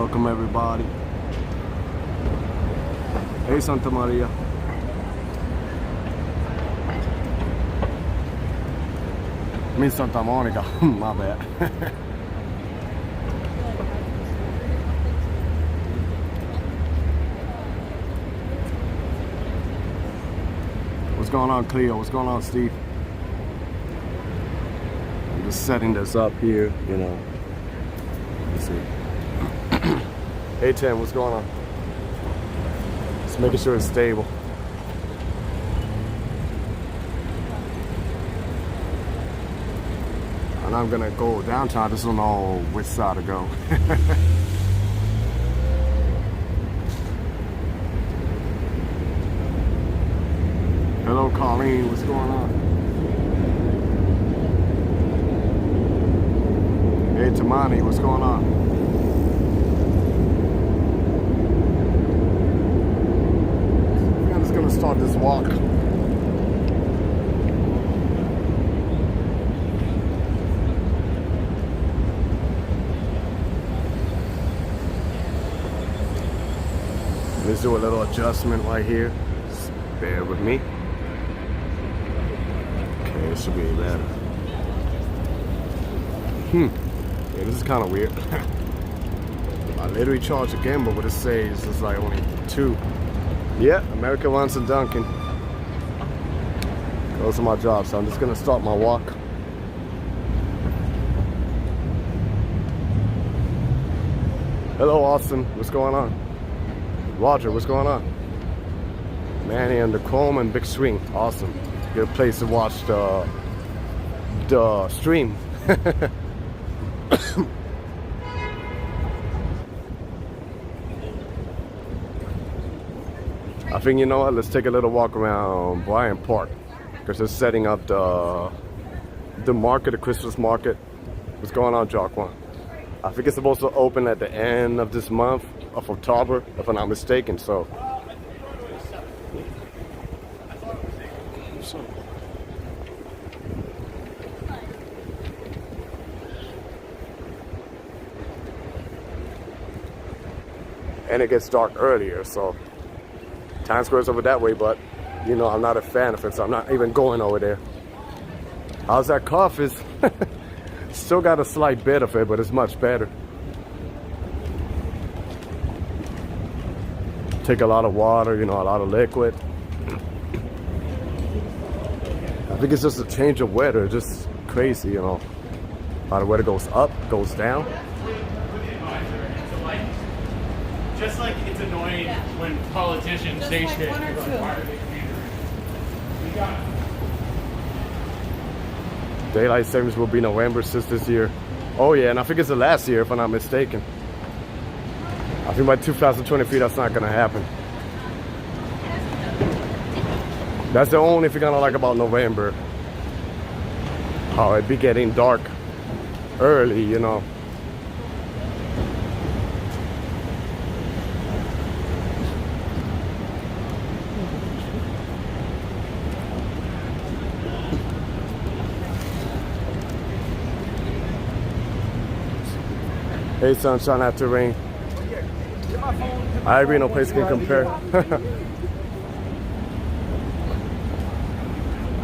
Welcome everybody. Hey Santa Maria. I mean Santa Monica. My bad. What's going on, Cleo? What's going on, Steve? I'm just setting this up here, you know. Let's see. Hey Tim, what's going on? Just making sure it's stable. And I'm gonna go downtown. I just don't know which side to go. Hello Colleen, what's going on? Hey Tamani, what's going on? I'm just gonna start this walk. Let's do a little adjustment right here. Just bear with me. Okay, this should be better. Yeah, this is kind of weird. I literally charged again, but what it says is like only 2. Yeah, America wants a Dunkin'. Those are my jobs, so I'm just gonna start my walk. Hello, Austin. What's going on? Roger, what's going on? Manny and the Chrome and Big Swing. Awesome. Good place to watch the stream. I think, you know what, let's take a little walk around Bryant Park because they're setting up the market, the Christmas market. What's going on, Jacqueline? I think it's supposed to open at the end of this month of October, if I'm not mistaken, so. And it gets dark earlier, so Times Square's over that way, but you know, I'm not a fan of it, so I'm not even going over there. How's that cough? Is still got a slight bit of it, but it's much better. Take a lot of water, you know, a lot of liquid. I think it's just a change of weather, just crazy, you know. How the weather goes up, goes down. Just like it's annoying when politicians say shit. Daylight savings will be November 6th this year. Oh yeah, and I think it's the last year if I'm not mistaken. I think by 2023 that's not gonna happen. That's the only thing I don't like about November. How it be getting dark early, you know. Hey, sunshine after rain. I agree, no place can compare. I've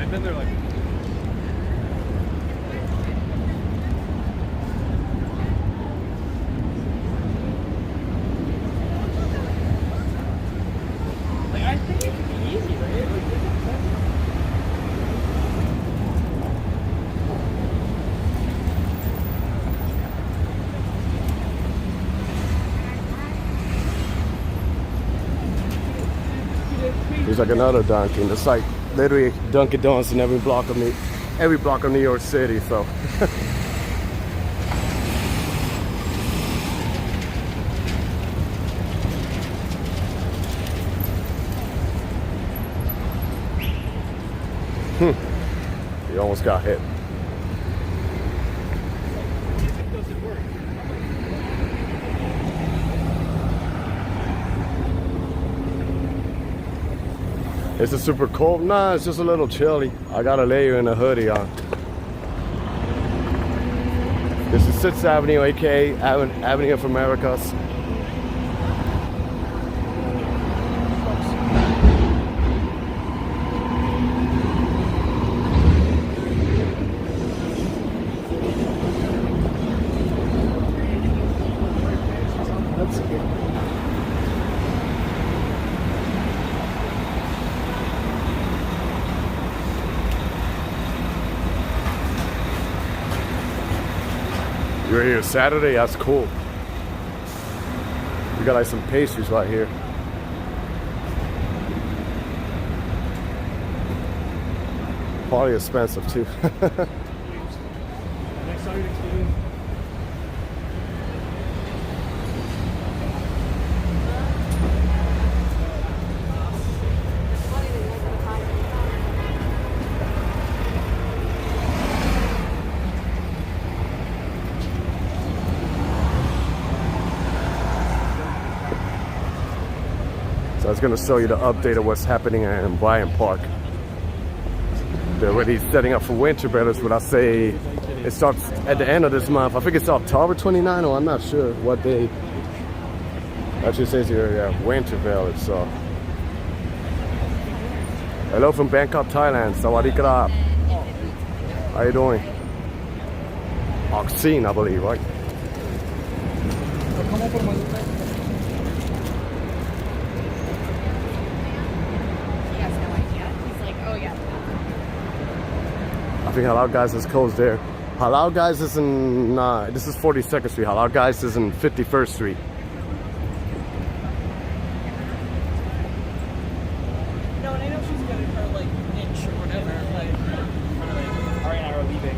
been there like. I think it could be easy, right? There's like another Dunkin'. It's like literally Dunkin' Donuts in every block of New York City. So. You almost got hit. Is it super cold? Nah, it's just a little chilly. I got a layer and a hoodie on. This is 6th Avenue, aka Avenue of Americas. here Saturday. That's cool. We got like some pastries right here. Probably expensive too. Next item, Steve. So I was going to show you the update of what's happening in Bryant Park. They're already setting up for winter battles, but I say it starts at the end of this month. I think it's October 29, or I'm not sure what day. Actually says here, yeah, winter village. So, hello from Bangkok, Thailand. Sawadee krap. How you doing? Oxine, I believe, right? I think Halal Guys is closed there. Halal Guys is in, this is 42nd Street. Halal Guys is in 51st Street. No, and I know she's getting her like inch or whatever. Like, Ari and I are leaving.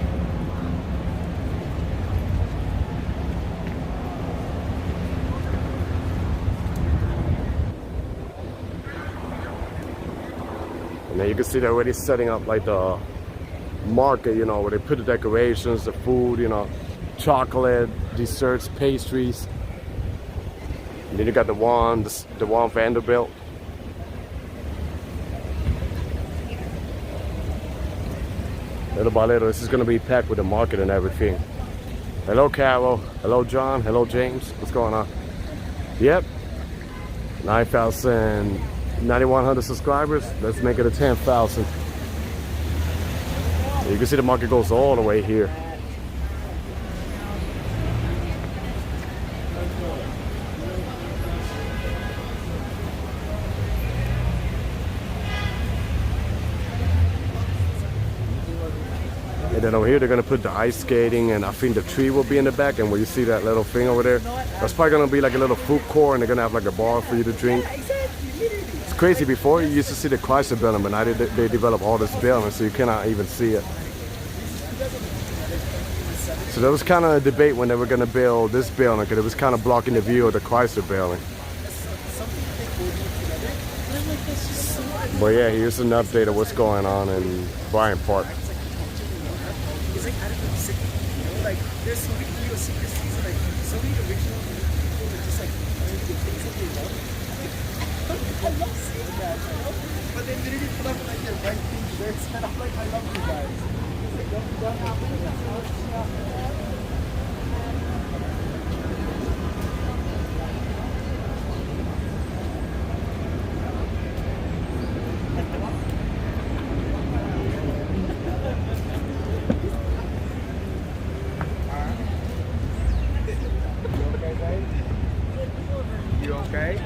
And then you can see they're already setting up like the market, you know, where they put the decorations, the food, you know, chocolate, desserts, pastries. And then you got the Juan Vanderbilt. Little by little, this is going to be packed with the market and everything. Hello, Carol. Hello, John. Hello, James. What's going on? Yep. 9,100 subscribers. Let's make it a 10,000. You can see the market goes all the way here. And then over here they're gonna put the ice skating, and I think the tree will be in the back. And where you see that little thing over there, that's probably gonna be like a little food court, and they're gonna have like a bar for you to drink. It's crazy. Before you used to see the Chrysler Building, but now they develop all this building, so you cannot even see it. So there was kind of a debate when they were going to build this building, because it was kind of blocking the view of the Chrysler Building. But yeah, here's an update of what's going on in Bryant Park. It's like out of the city, you know, like there's so many idiosyncrasies, like so many original people that just like do the things that they love. I love seeing that, you know? But they literally put up like their right pink shirts, and I'm like, I love you guys. It's like, don't happen. You okay?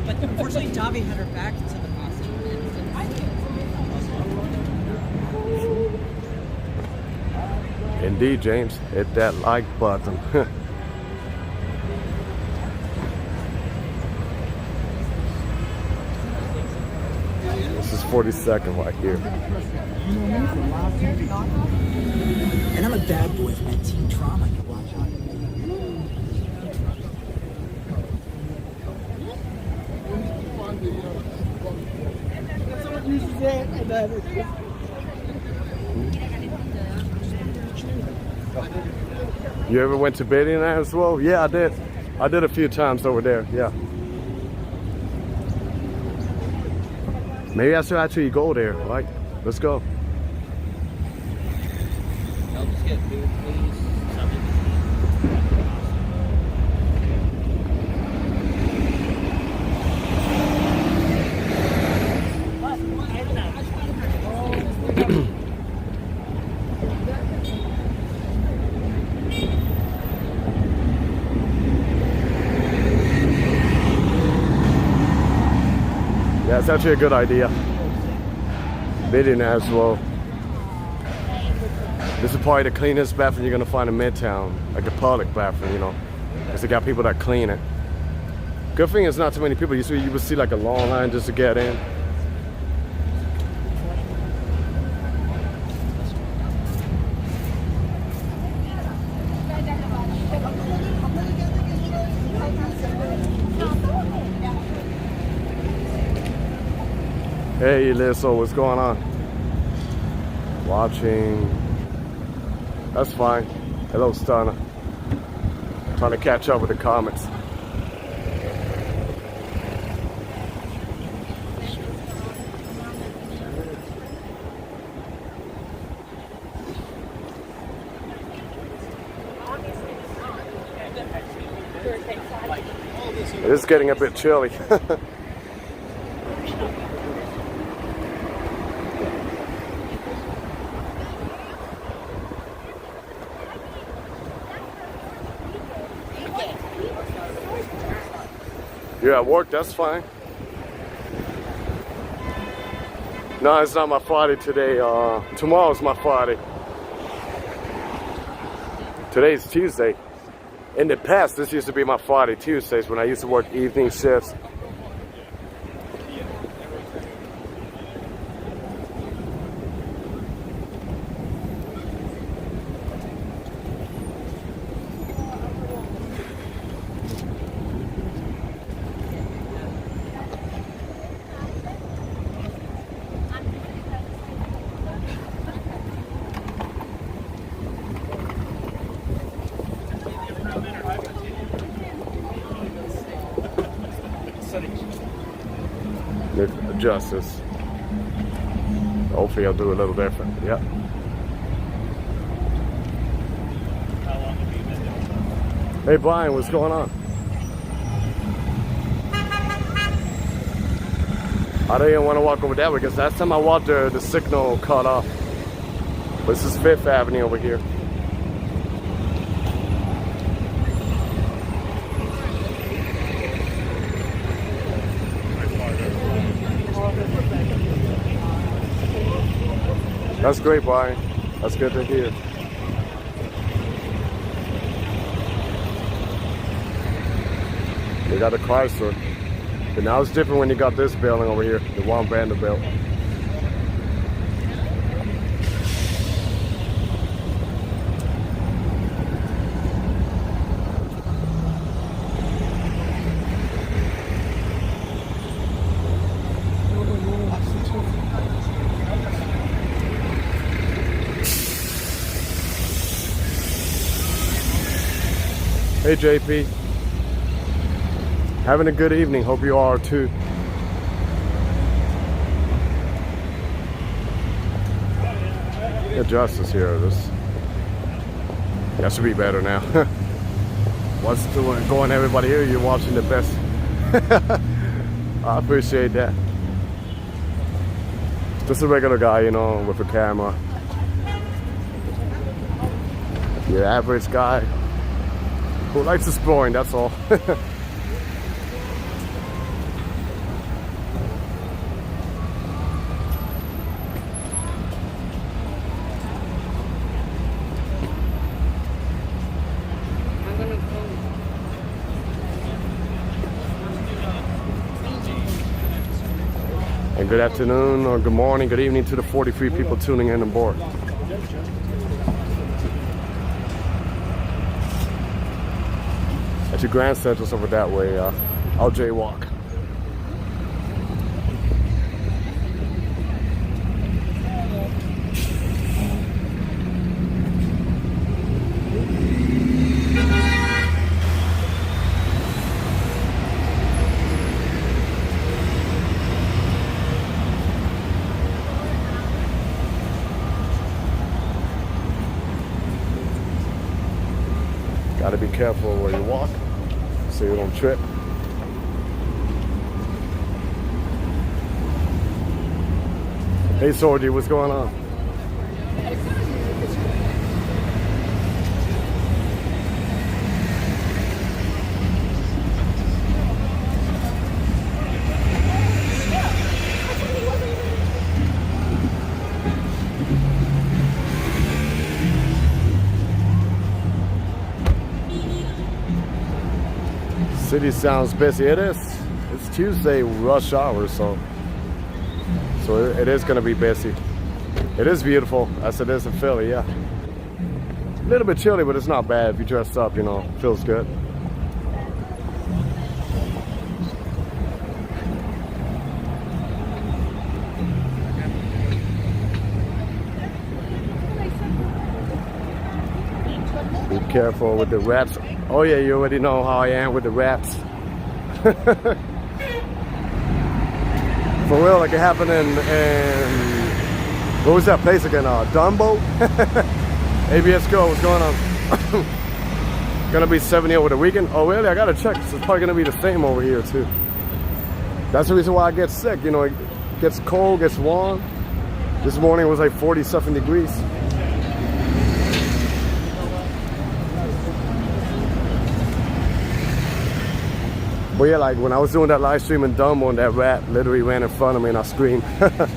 But unfortunately, Davi had her back to the costume. Indeed, James, hit that like button. This is 42nd right here. And I'm a bad boy from that Teen Trauma you watch on. Someone uses it and then You ever went to Billionaire as well? Yeah, I did. I did a few times over there, yeah. Maybe I should actually go there, right? Let's go. I'll just get food, please. Something Yeah, it's actually a good idea. Billionaire as well. This is probably the cleanest bathroom you're gonna find in Midtown, like the public bathroom, you know, because they got people that clean it. Good thing it's not too many people. You would see like a long line just to get in. Hey Lizzo, what's going on? Watching. That's fine. Hello Stunner. Trying to catch up with the comments. It is getting a bit chilly. You're at work, that's fine. No, it's not my Friday today. Tomorrow's my Friday. Today's Tuesday. In the past, this used to be my Friday, Tuesdays when I used to work evening shifts. Adjust this. Hopefully I'll do a little different. Yep. Hey Brian, what's going on? I don't even want to walk over that way because last time I walked there, the signal cut off. But this is 5th Avenue over here. That's great, Brian. That's good to hear. They got a Chrysler. But now it's different when you got this building over here, the One Vanderbilt. Hey JP, having a good evening, hope you are too. Justice here, that should be better now. What's going everybody here, you're watching the best. I appreciate that. Just a regular guy, you know, with a camera. Your average guy who likes exploring, that's all. And good afternoon, or good morning, good evening to the 43 people tuning in on board. At your Grand Central's over that way, I'll jaywalk. Gotta be careful where you walk so you don't trip. Hey Sorgy, what's going on? City sounds busy. It is. It's Tuesday rush hour, so it is gonna be busy. It is beautiful, as it is in Philly, yeah. A little bit chilly, but it's not bad if you dress up, you know, feels good. Be careful with the rats. Oh yeah, you already know how I am with the rats. For real, like it happened in what was that place again? Dumbo? ABS Go, what's going on? Gonna be 70 over the weekend? Oh really? I gotta check. It's probably gonna be the same over here too. That's the reason why I get sick. You know, it gets cold, gets warm. This morning it was like 47 degrees. But yeah, like when I was doing that live stream in Dumbo and that rat literally ran in front of me and I screamed. Okay,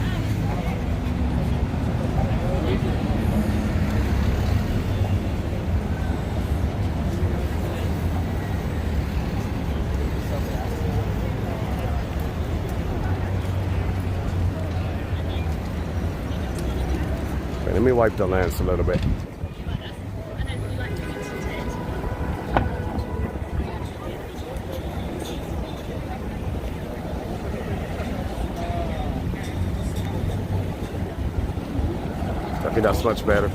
let me wipe the lens a little bit. I think that's much better.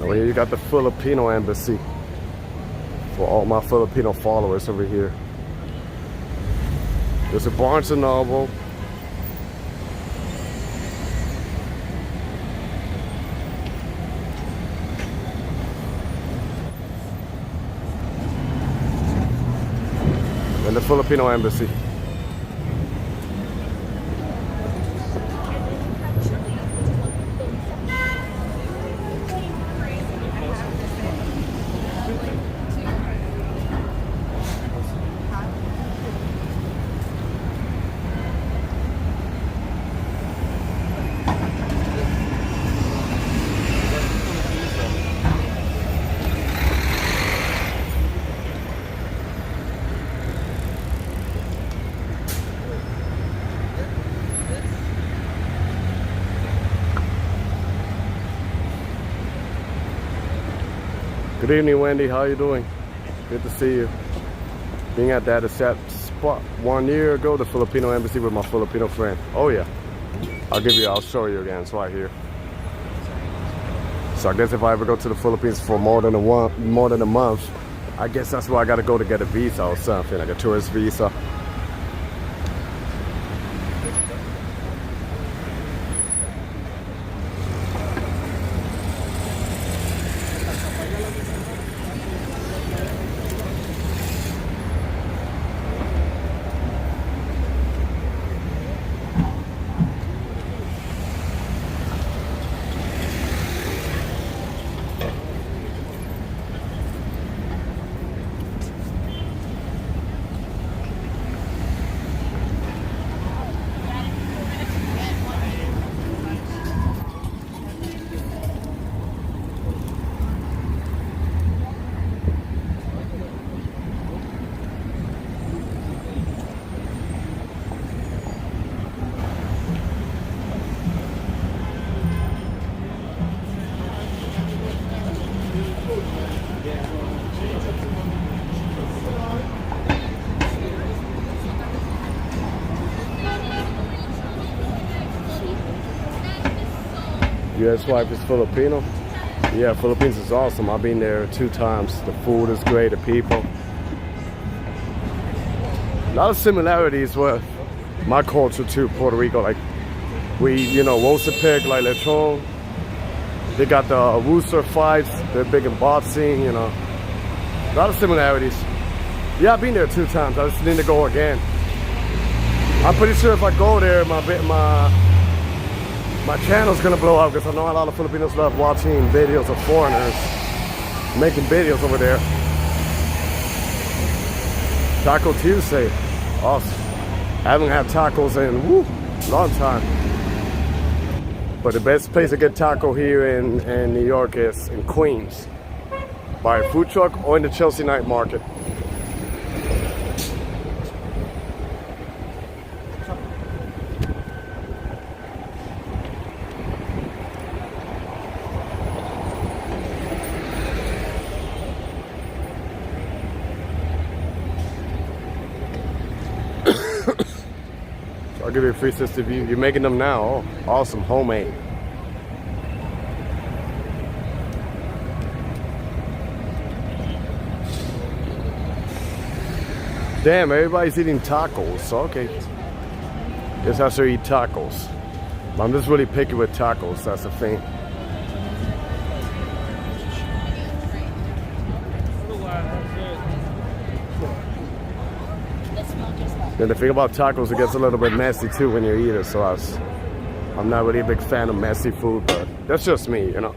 Oh, here you got the Filipino embassy for all my Filipino followers over here. There's a Barnes & Noble. And the Filipino embassy. Good evening, Wendy. How you doing? Good to see you. Being at that exact spot 1 year ago, the Filipino embassy with my Filipino friend. Oh yeah. I'll show you again. It's right here. So I guess if I ever go to the Philippines for more than a month, I guess that's where I gotta go to get a visa or something, like a tourist visa. Your ex-wife is Filipino? Yeah, Philippines is awesome. I've been there 2 times. The food is great, the people. A lot of similarities with my culture too, Puerto Rico. Like, we, you know, roast a pig like lechon. They got the rooster fights. They're big in boxing, you know. A lot of similarities. Yeah, I've been there 2 times. I just need to go again. I'm pretty sure if I go there, my channel's gonna blow up because I know a lot of Filipinos love watching videos of foreigners making videos over there. Taco Tuesday, awesome. I haven't had tacos in long time. But the best place to get taco here in New York is in Queens. By a food truck or in the Chelsea night market. I'll give you a free sister view. You're making them now. Oh, awesome, homemade. Damn, everybody's eating tacos. Okay. Guess I should eat tacos. I'm just really picky with tacos. That's the thing. And the thing about tacos, it gets a little bit messy too when you eat it. So I'm not really a big fan of messy food, but that's just me, you know.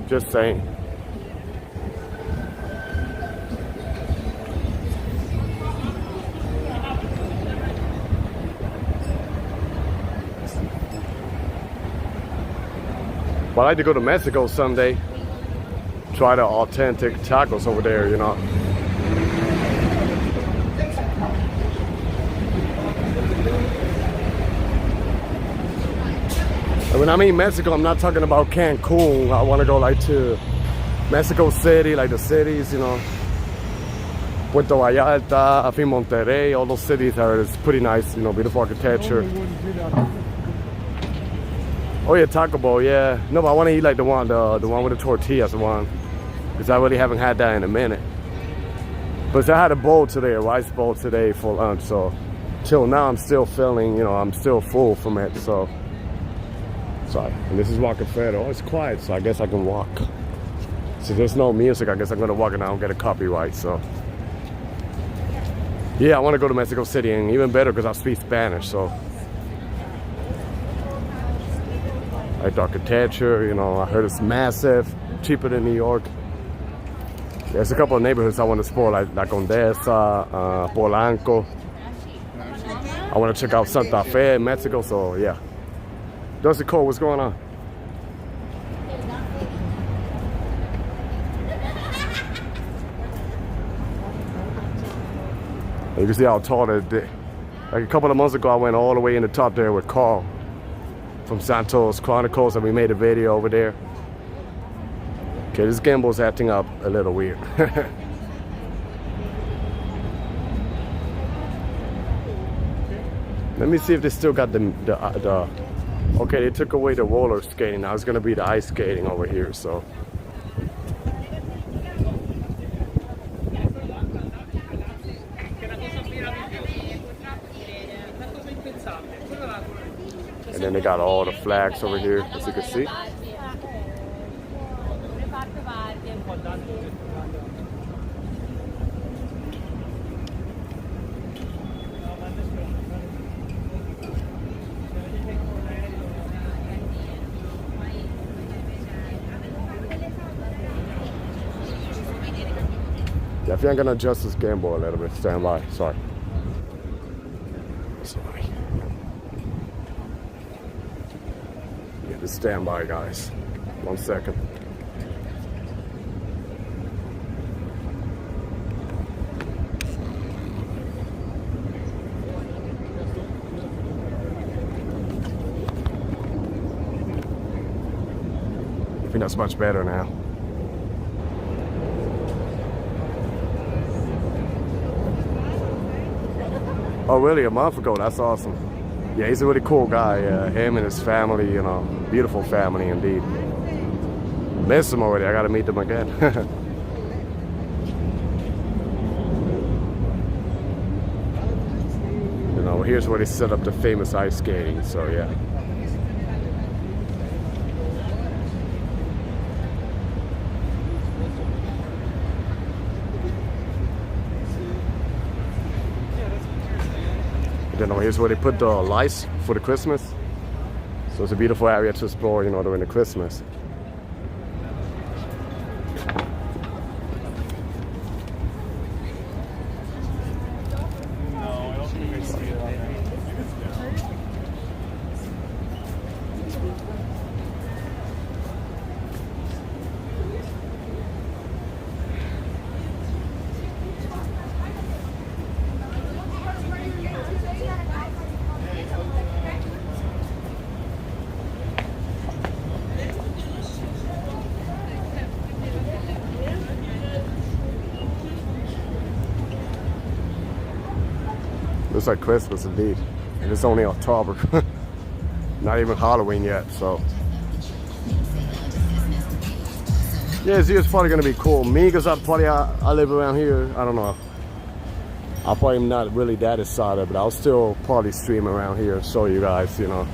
Just saying. But I like to go to Mexico someday. Try the authentic tacos over there, you know. And when I mean Mexico, I'm not talking about Cancun. I want to go like to Mexico City, like the cities, you know. Puerto Vallarta, I think Monterrey, all those cities are pretty nice, you know, beautiful architecture. Oh yeah, Taco Bell, yeah. No, but I want to eat like the one with the tortillas, the one. Because I really haven't had that in a minute. But I had a bowl today, a rice bowl today for lunch, so till now I'm still feeling, you know, I'm still full from it, so. Sorry, and this is Rockefeller. Oh, it's quiet, so I guess I can walk. So there's no music, I guess I'm gonna walk and I don't get a copyright, so. Yeah, I want to go to Mexico City, and even better because I speak Spanish, so. I like the architecture, you know, I heard it's massive, cheaper than New York. There's a couple of neighborhoods I want to explore, like La Condesa, Polanco. I want to check out Santa Fe in Mexico, so yeah. Dusty Cole, what's going on? You can see how tall that is. Like a couple of months ago, I went all the way in the top there with Carl from Santos Chronicles, and we made a video over there. Okay, this gimbal's acting up a little weird. Let me see if they still got the okay, they took away the roller skating. Now it's gonna be the ice skating over here, so. And then they got all the flags over here, as you can see. Yeah, I think I'm gonna adjust this gimbal a little bit. Stand by. Sorry. Sorry. Yeah, just stand by, guys. 1 second. I think that's much better now. Oh, really? A month ago? That's awesome. Yeah, he's a really cool guy. Him and his family, you know, beautiful family indeed. Miss him already. I gotta meet them again. You know, here's where they set up the famous ice skating. So yeah. You know, here's where they put the lights for the Christmas. So it's a beautiful area to explore, you know, during the Christmas. Looks like Christmas indeed. And it's only October. Not even Halloween yet, so. Yeah, it's probably gonna be cool. Me, because I live around here, I don't know. I probably am not really that excited, but I'll still probably stream around here and show you guys, you know.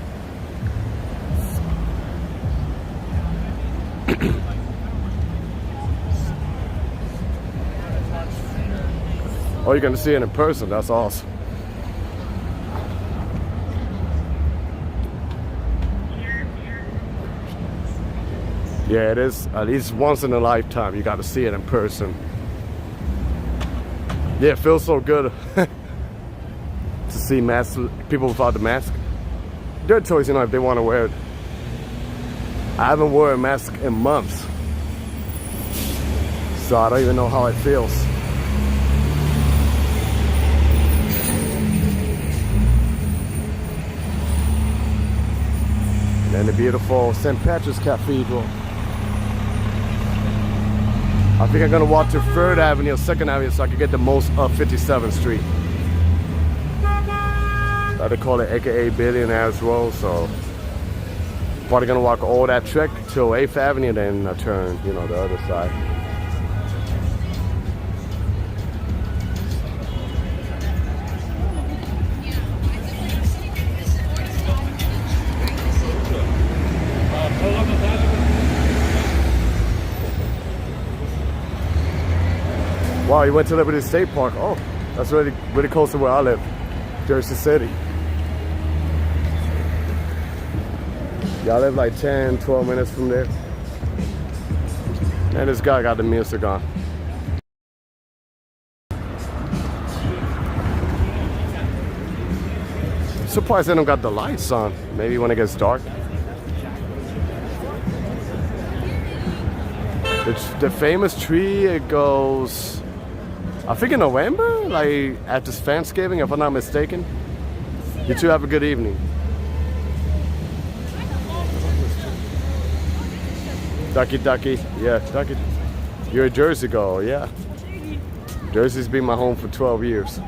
Oh, you're gonna see it in person, that's awesome. Yeah, it is at least once in a lifetime. You got to see it in person. Yeah, it feels so good to see people without the mask. Their choice, you know, if they want to wear it. I haven't worn a mask in months, so I don't even know how it feels. And the beautiful St. Patrick's Cathedral. I think I'm gonna walk to 3rd Avenue or 2nd Avenue so I can get the most of 57th Street. They call it AKA Billionaires Road, so probably gonna walk all that trek till 8th Avenue, then I turn, you know, the other side. Wow, you went to Liberty State Park. Oh, that's really, really close to where I live, Jersey City. Yeah, I live like 10, 12 minutes from there. And this guy got the music on. Surprised they don't got the lights on. Maybe when it gets dark. The famous tree, it goes, I think in November, like after Thanksgiving, if I'm not mistaken. You two have a good evening. Ducky, Ducky, yeah, Ducky. You're a Jersey girl, yeah. Jersey's been my home for 12 years.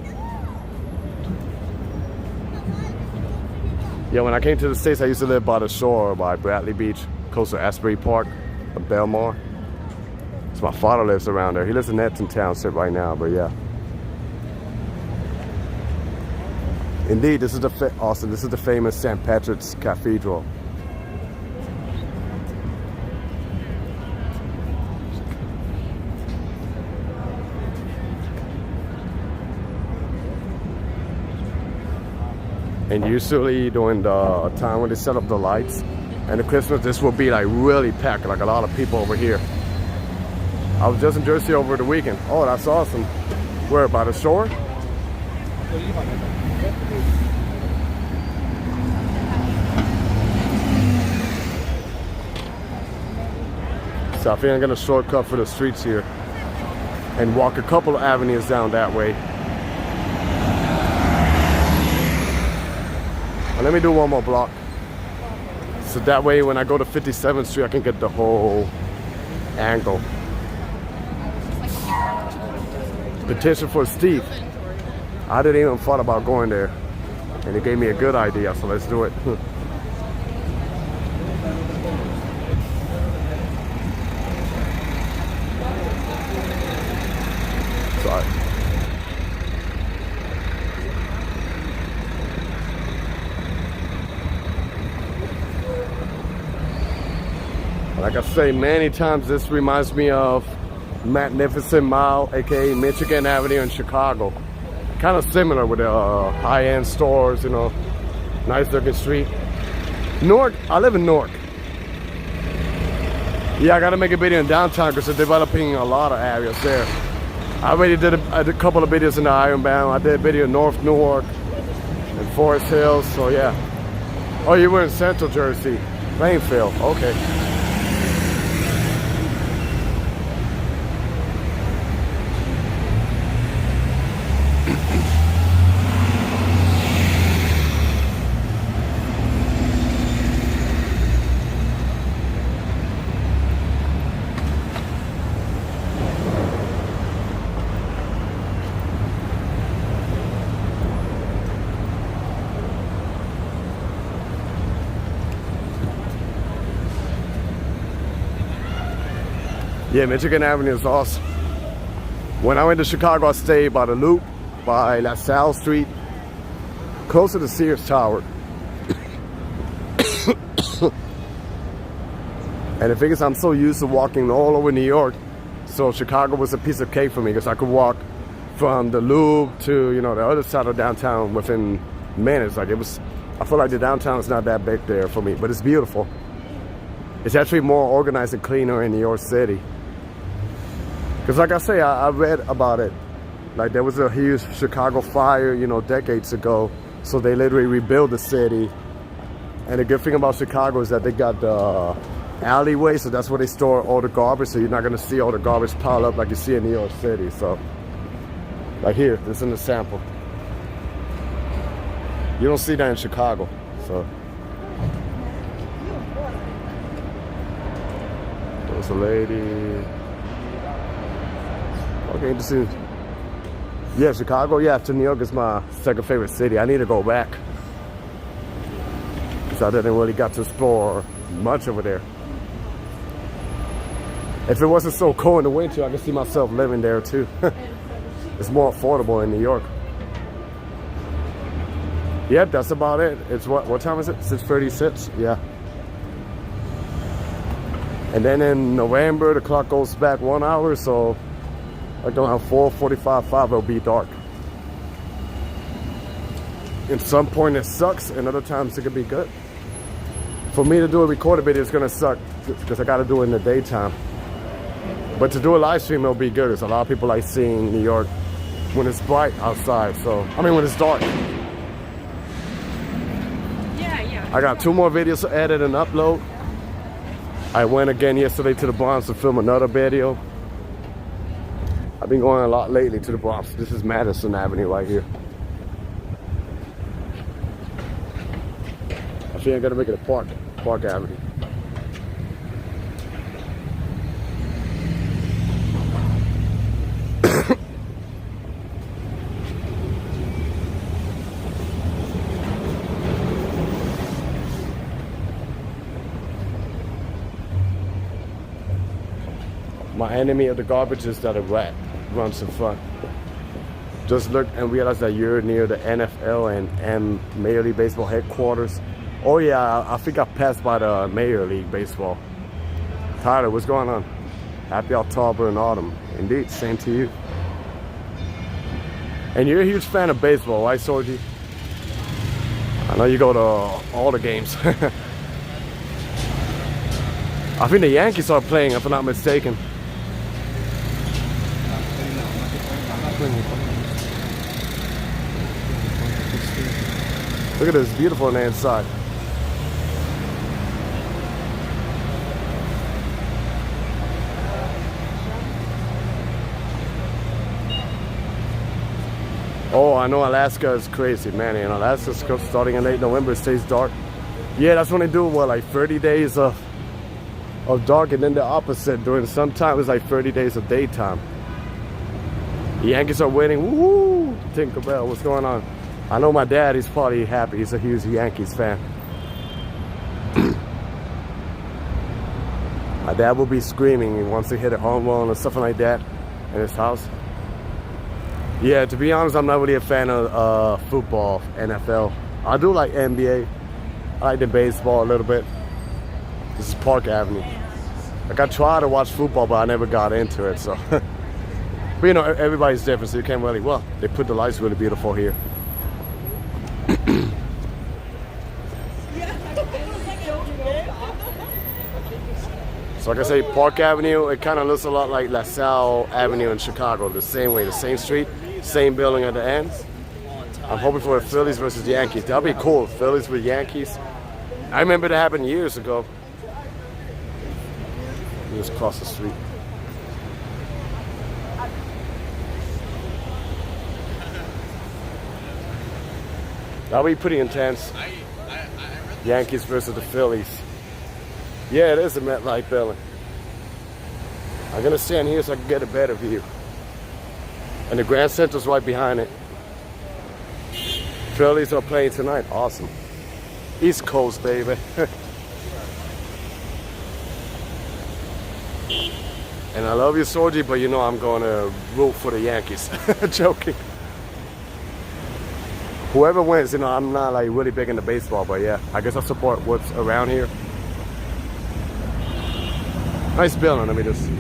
Yeah, when I came to the States, I used to live by the shore, by Bradley Beach, close to Asbury Park, Belmar. So my father lives around there. He lives in Edson Township right now, but yeah. Indeed, this is Austin. This is the famous St. Patrick's Cathedral. And usually during the time when they set up the lights and the Christmas, this will be like really packed, like a lot of people over here. I was just in Jersey over the weekend. Oh, that's awesome. Where, by the shore? So I think I'm gonna shortcut for the streets here and walk a couple of avenues down that way. Well, let me do one more block. So that way when I go to 57th Street, I can get the whole angle. Petition for Steve. I didn't even thought about going there. And he gave me a good idea, so let's do it. Sorry. Like I say many times, this reminds me of Magnificent Mile, aka Michigan Avenue in Chicago. Kind of similar with the high-end stores, you know, nice looking street. Newark, I live in Newark. Yeah, I gotta make a video in downtown because they're developing a lot of areas there. I already did a couple of videos in the Ironbound. I did a video in North Newark and Forest Hills, so yeah. Oh, you were in Central Jersey, Plainfield, okay. Yeah, Michigan Avenue is awesome. When I went to Chicago, I stayed by the Loop, by LaSalle Street, close to the Sears Tower. And the thing is, I'm so used to walking all over New York, so Chicago was a piece of cake for me because I could walk from the Loop to, you know, the other side of downtown within minutes. Like, it was, I feel like the downtown is not that big there for me, but it's beautiful. It's actually more organized and cleaner in New York City. Because like I say, I read about it. Like, there was a huge Chicago fire, you know, decades ago. So they literally rebuilt the city. And the good thing about Chicago is that they got the alleyway, so that's where they store all the garbage. So you're not gonna see all the garbage pile up like you see in New York City. So, like here, this is an example. You don't see that in Chicago, so. There's a lady. Okay, interesting. Yeah, Chicago, yeah, after New York is my second favorite city. I need to go back. Because I didn't really get to explore much over there. If it wasn't so cold in the winter, I could see myself living there too. It's more affordable in New York. Yep, that's about it. It's what time is it? 6:36? Yeah. And then in November, the clock goes back 1 hour, so like around 4:45, 5, it'll be dark. At some point it sucks, and other times it can be good. For me to do a recorded video, it's gonna suck because I gotta do it in the daytime. But to do a live stream, it'll be good. Because a lot of people like seeing New York when it's bright outside. So, I mean, when it's dark. Yeah. I got 2 more videos to edit and upload. I went again yesterday to the Bronx to film another video. I've been going a lot lately to the Bronx. This is Madison Avenue right here. I think I'm gonna make it a Park Avenue. My enemy of the garbage is that a rat runs in front. Just look and realize that you're near the NFL and Major League Baseball headquarters. Oh yeah, I think I passed by the Major League Baseball. Tyler, what's going on? Happy October and autumn. Indeed, same to you. And you're a huge fan of baseball, right, Sorgi? I know you go to all the games. I think the Yankees are playing, if I'm not mistaken. Look at this, beautiful on the inside. Oh, I know Alaska is crazy, man. In Alaska, starting in late November, it stays dark. Yeah, that's when they do, what, like 30 days of dark, and then the opposite. During some time, it's like 30 days of daytime. The Yankees are winning. Woo! Tinkerbell, what's going on? I know my dad, he's probably happy. He's a huge Yankees fan. My dad will be screaming. He wants to hit a home run or something like that in his house. Yeah, to be honest, I'm not really a fan of football, NFL. I do like NBA. I like the baseball a little bit. This is Park Avenue. Like, I tried to watch football, but I never got into it, so. But you know, everybody's different, so you can't really, well, they put the lights really beautiful here. So like I say, Park Avenue, it kind of looks a lot like LaSalle Avenue in Chicago, the same way, the same street, same building at the ends. I'm hoping for the Phillies versus the Yankees. That'll be cool, Phillies with Yankees. I remember that happened years ago. Just cross the street. That'll be pretty intense. Yankees versus the Phillies. Yeah, it is a MetLife building. I'm gonna stand here so I can get a better view. And the Grand Central's right behind it. Phillies are playing tonight. Awesome. East Coast, baby. And I love you, Sorgi, but you know I'm going to root for the Yankees. Joking. Whoever wins, you know, I'm not like really big into baseball, but yeah, I guess I support what's around here. Nice building, let me just.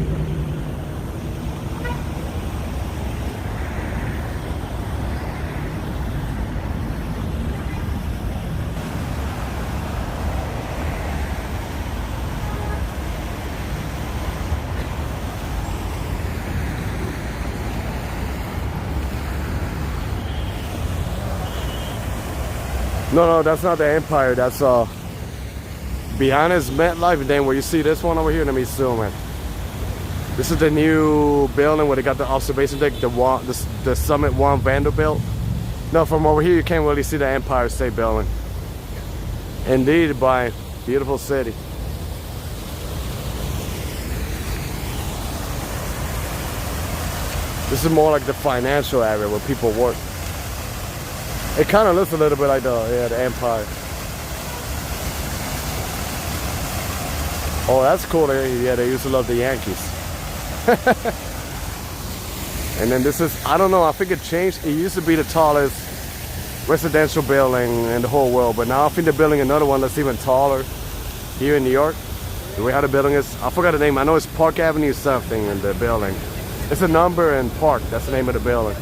No, that's not the Empire. That's behind is MetLife, and then where you see this one over here, let me zoom in. This is the new building where they got the observation deck, the Summit One Vanderbilt. No, from over here you can't really see the Empire State Building. Indeed, by beautiful city. This is more like the financial area where people work. It kind of looks a little bit like the Empire. Oh, that's cool. Yeah, they used to love the Yankees. And then this is, I don't know, I think it changed. It used to be the tallest residential building in the whole world, but now I think they're building another one that's even taller here in New York. The way how the building is, I forgot the name. I know it's Park Avenue something in the building. It's a number and Park, that's the name of the building.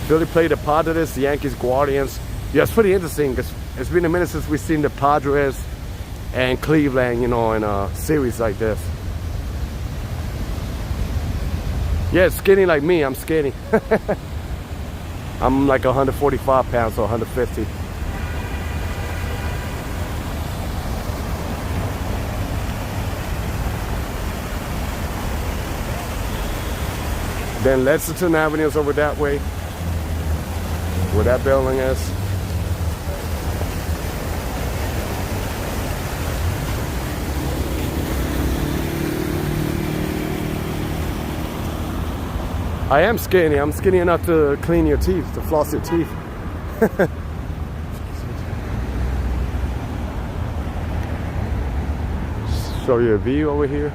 Philly played the Padres, the Yankees, Guardians. Yeah, it's pretty interesting because it's been a minute since we've seen the Padres and Cleveland, you know, in a series like this. Yeah, skinny like me, I'm skinny. I'm like 145 pounds or 150. Then Lexington Avenue is over that way, where that building is. I am skinny. I'm skinny enough to clean your teeth, to floss your teeth. Show you a view over here.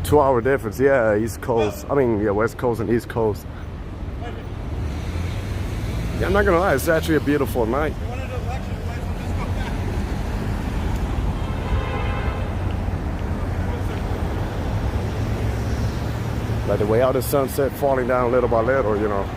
Two-hour difference, yeah, East Coast. I mean, yeah, West Coast and East Coast. Yeah, I'm not gonna lie, it's actually a beautiful night. Like the way out the sunset falling down little by little, you know.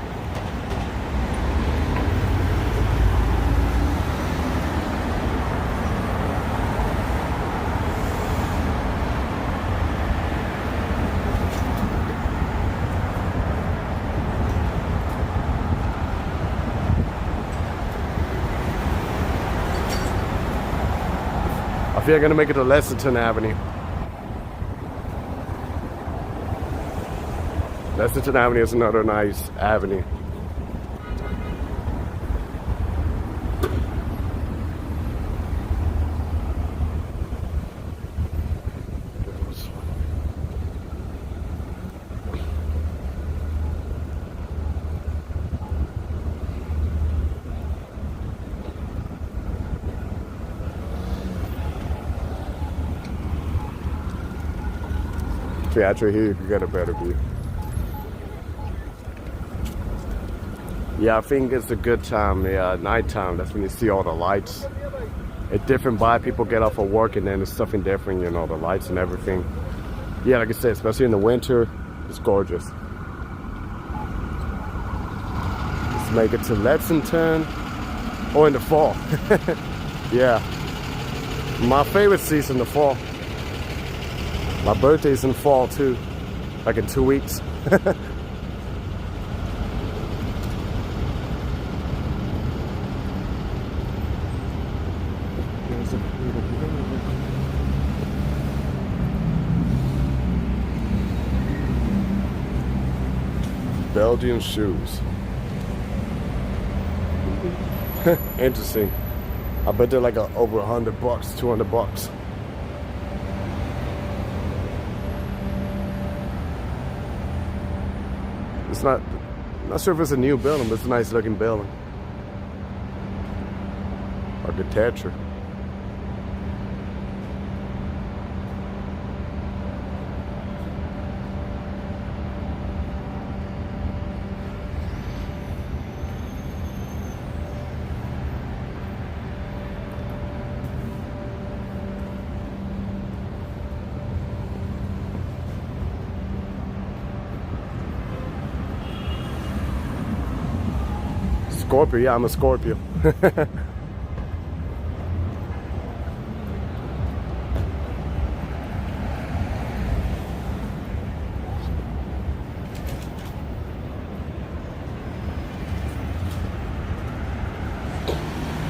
I think I'm gonna make it to Lexington Avenue. Lexington Avenue is another nice avenue. Actually, here you can get a better view. Yeah, I think it's a good time. Yeah, nighttime. That's when you see all the lights. It's different vibe. People get off of work and then it's something different. You know, the lights and everything. Yeah, like I said, especially in the winter, it's gorgeous. Let's make it to Lexington. Oh, in the fall. Yeah. My favorite season, the fall. My birthday's in fall too. Like in 2 weeks. Belgian shoes. Interesting. I bet they're like over $100, $200. It's not sure if it's a new building, but it's a nice looking building. Architecture. Scorpio, yeah, I'm a Scorpio.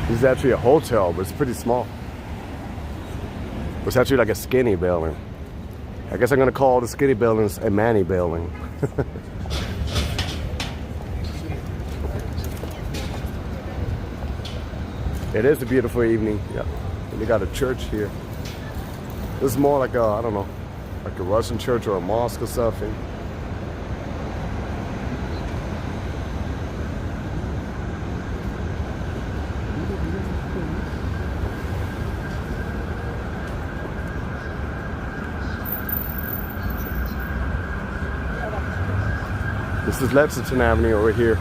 This is actually a hotel, but it's pretty small. It's actually like a skinny building. I guess I'm gonna call the skinny buildings a Manny building. It is a beautiful evening, yeah. And they got a church here. This is more like a, I don't know, like a Russian church or a mosque or something. This is Lexington Avenue over here.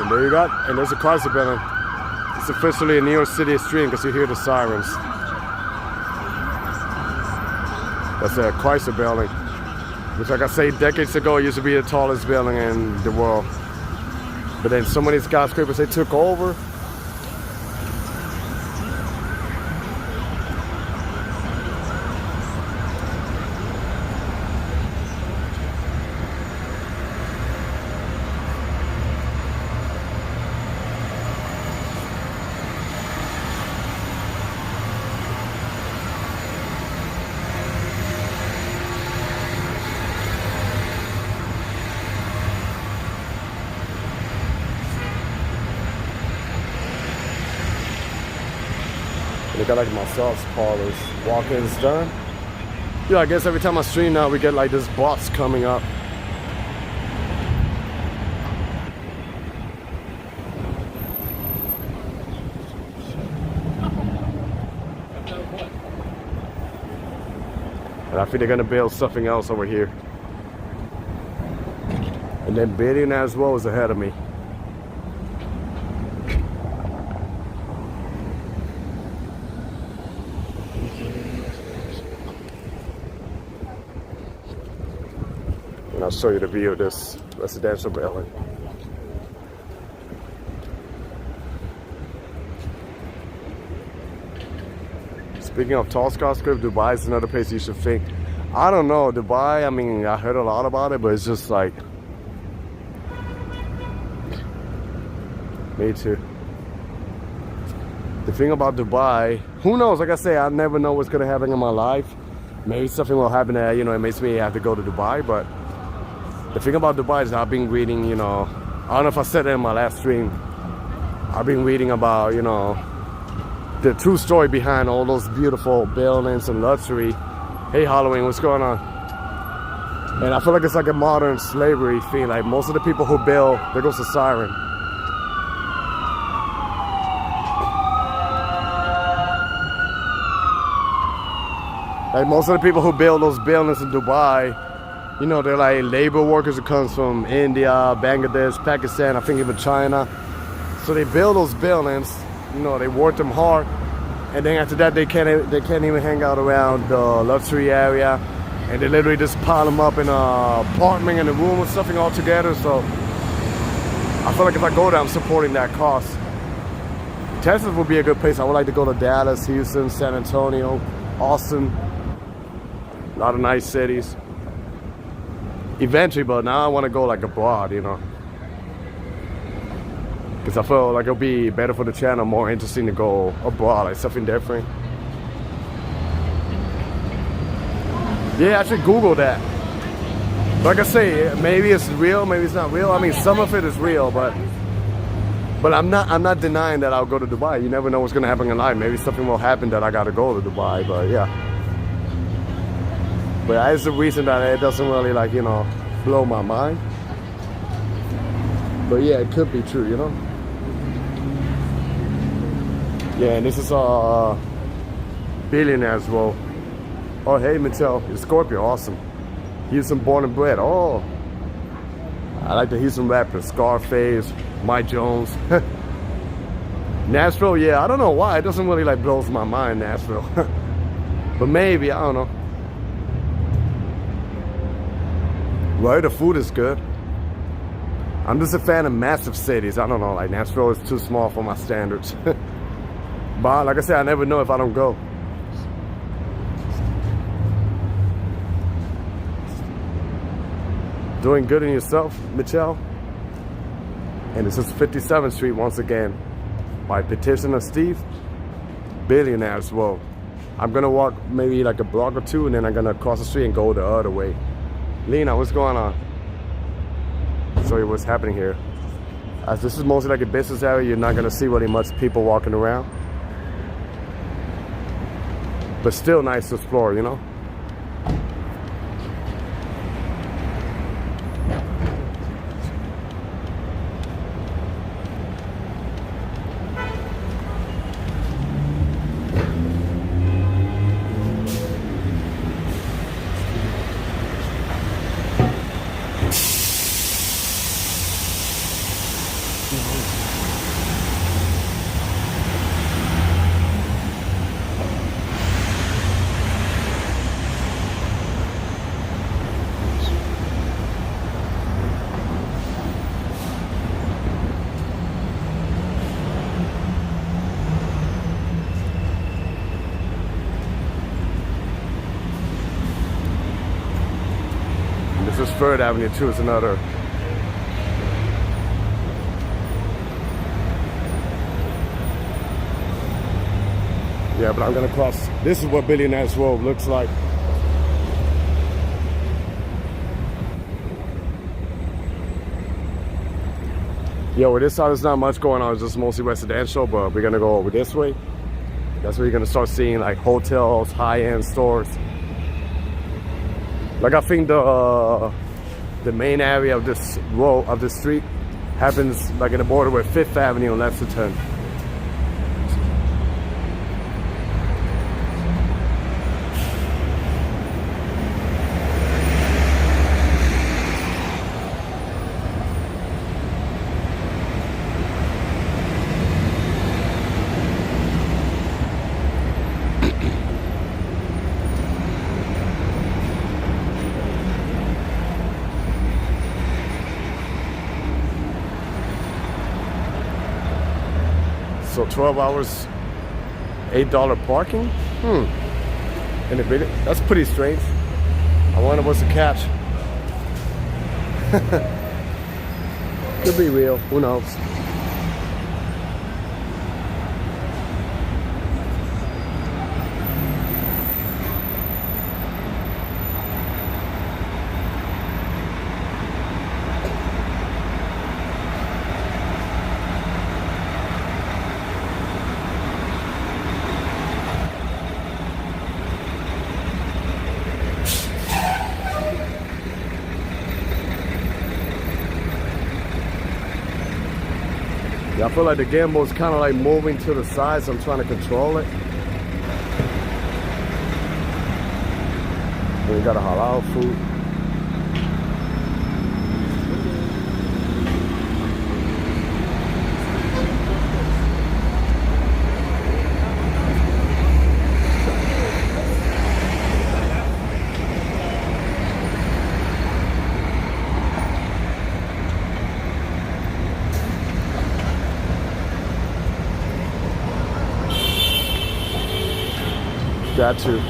And there you got, and there's a Chrysler building. It's officially a New York City street because you hear the sirens. That's a Chrysler building, which, like I say, decades ago used to be the tallest building in the world. But then so many skyscrapers, they took over. They got like massage parlors, walk-ins done. Yeah, I guess every time I stream now, we get like this bots coming up. And I think they're gonna build something else over here. And then bidding as well is ahead of me. And I'll show you the view of this residential building. Speaking of tall skyscrapers, Dubai is another place you should think. I don't know, Dubai, I mean, I heard a lot about it, but it's just like, me too. The thing about Dubai, who knows, like I say, I never know what's gonna happen in my life. Maybe something will happen that, you know, it makes me have to go to Dubai, but the thing about Dubai is I've been reading, you know, I don't know if I said it in my last stream, I've been reading about, you know, the true story behind all those beautiful buildings and luxury. Hey, Halloween, what's going on? And I feel like it's like a modern slavery thing. Like most of the people who build, there goes the siren. Like most of the people who build those buildings in Dubai, you know, they're like labor workers who comes from India, Bangladesh, Pakistan, I think even China. So they build those buildings, you know, they work them hard, And then after that, they can't even hang out around the luxury area, and they literally just pile them up in an apartment in a room or something all together. So I feel like if I go there, I'm supporting that cost. Texas would be a good place. I would like to go to Dallas, Houston, San Antonio, Austin. A lot of nice cities. Eventually, but now I want to go like abroad, you know. Because I feel like it'll be better for the channel, more interesting to go abroad, like something different. Yeah, I should Google that. Like I say, maybe it's real, maybe it's not real. I mean, some of it is real, but I'm not denying that I'll go to Dubai. You never know what's gonna happen in life. Maybe something will happen that I gotta go to Dubai, but yeah. But that's the reason that it doesn't really, like, you know, blow my mind. But yeah, it could be true, you know. Yeah, and this is billionaires role. Oh, hey, Mattel, you're Scorpio, awesome. Houston born and bred. Oh, I like the Houston rappers, Scarface, Mike Jones. Nashville, yeah, I don't know why. It doesn't really like blows my mind, Nashville. But maybe, I don't know. Right, the food is good. I'm just a fan of massive cities. I don't know, like Nashville is too small for my standards. But like I said, I never know if I don't go. Doing good in yourself, Michelle. And this is 57th Street once again. By Petitioner Steve. Billionaires Row. I'm gonna walk maybe like a block or two, and then I'm gonna cross the street and go the other way. Lena, what's going on? Show you what's happening here. As this is mostly like a business area, you're not gonna see really much people walking around. But still nice to explore, you know? This is 3rd Avenue too, it's another. Yeah, but I'm gonna cross. This is what Billionaires Road looks like. Yo, with this side there's not much going on, it's just mostly residential, but we're gonna go over this way. That's where you're gonna start seeing like hotels, high-end stores. Like I think the main area of this row of the street happens like in the border with 5th Avenue and Lexington. So 12 hours, $8 parking? In a video? That's pretty strange. I wonder what's the catch. Could be real, who knows? Yeah, I feel like the gimbal is kind of like moving to the side, so I'm trying to control it. And we got a halal food. Got to.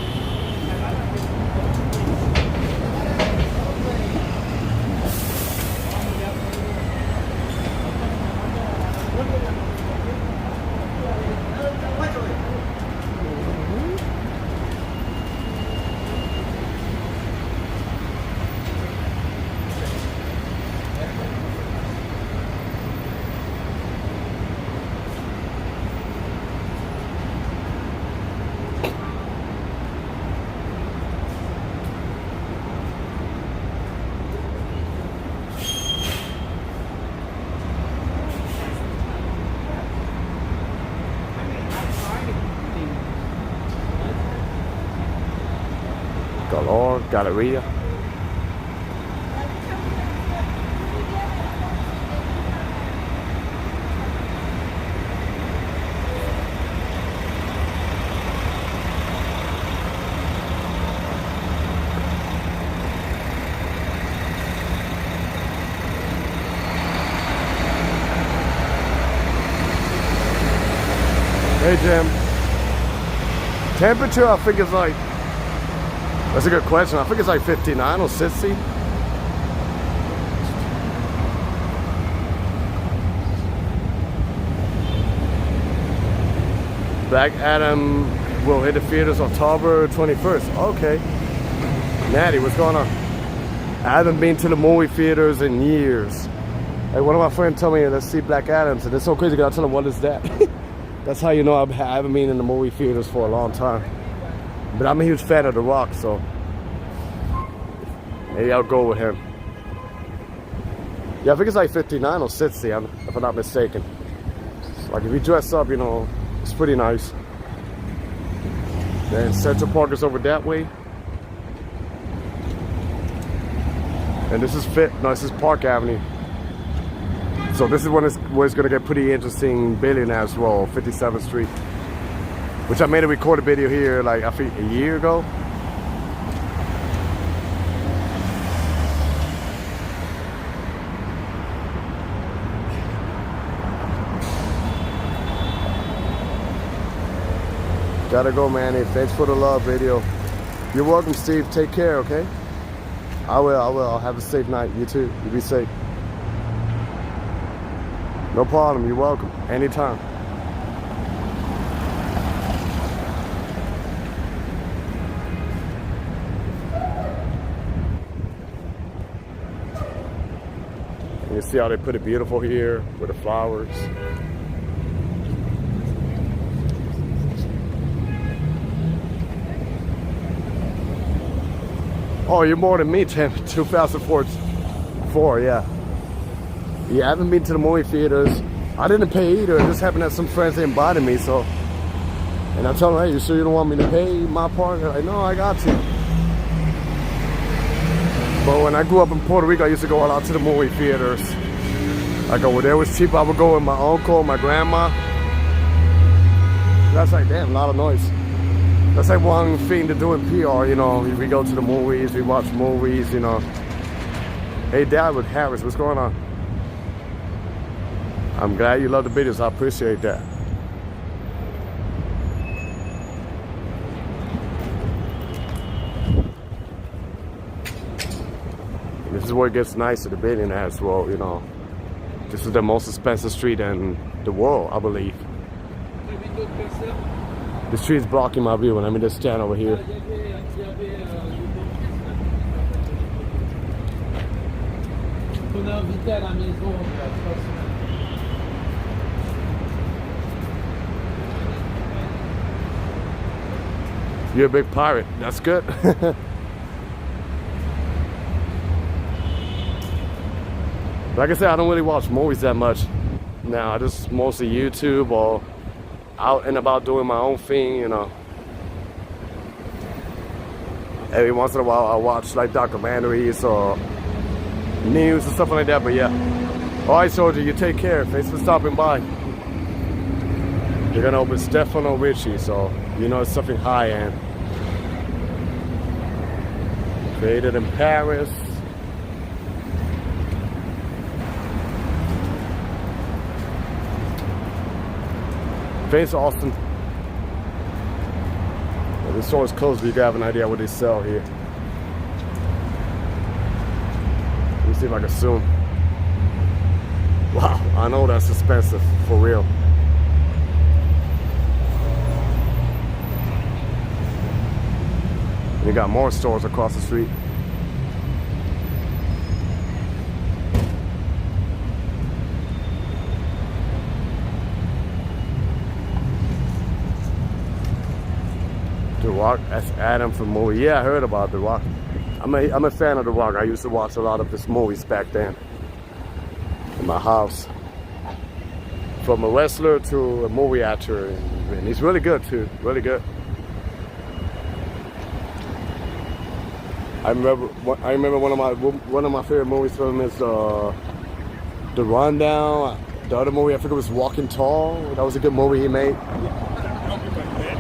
Galore, Galleria. Hey Jim. Temperature I think is like, that's a good question. I think it's like 59 or 60. Black Adam will hit the theaters October 21st. Okay. Natty, what's going on? I haven't been to the movie theaters in years. Hey, one of my friends told me, let's see Black Adam. And it's so crazy because I tell him, what is that? That's how you know I haven't been in the movie theaters for a long time. But I'm a huge fan of The Rock, so maybe I'll go with him. Yeah, I think it's like 59 or 60, if I'm not mistaken. Like if you dress up, you know, it's pretty nice. Then Central Park is over that way. And this is this is Park Avenue. So this is where it's gonna get pretty interesting building as well, 57th Street. Which I made a recorded video here like I think a year ago. Gotta go, Manny. Thanks for the love video. You're welcome, Steve. Take care, okay? I will. I'll have a safe night. You too. You be safe. No problem. You're welcome. Anytime. And you see how they put it beautiful here with the flowers. Oh, you're more than me, Tim. 2004, yeah. Yeah, I haven't been to the movie theaters. I didn't pay either. It just happened that some friends invited me, so. And I told them, hey, you sure you don't want me to pay my part? They're like, no, I got to. But when I grew up in Puerto Rico, I used to go a lot to the movie theaters. Like over there was cheap. I would go with my uncle, my grandma. That's like, damn, a lot of noise. That's like one thing to do in PR, you know. We go to the movies, we watch movies, you know. Hey, Dad with Harris, what's going on? I'm glad you love the videos. I appreciate that. This is where it gets nice to the building as well, you know. This is the most expensive street in the world, I believe. The street is blocking my view, and I'm in this stand over here. You're a big pirate. That's good. Like I said, I don't really watch movies that much now. I just mostly YouTube or out and about doing my own thing, you know. Every once in a while I watch like documentaries or news and stuff like that, but yeah. Alright, soldier, you take care. Thanks for stopping by. You're gonna open Stefano Ricci, so you know it's something high end. Created in Paris. Thanks, Austin. The store is closed, but you can have an idea what they sell here. Let me see if I can zoom. Wow, I know that's expensive, for real. You got more stores across the street. The Rock, that's Adam from movie. Yeah, I heard about The Rock. I'm a fan of The Rock. I used to watch a lot of his movies back then in my house. From a wrestler to a movie actor, and he's really good too. Really good. I remember one of my favorite movies from him is The Rundown. The other movie I forget was Walking Tall. That was a good movie he made.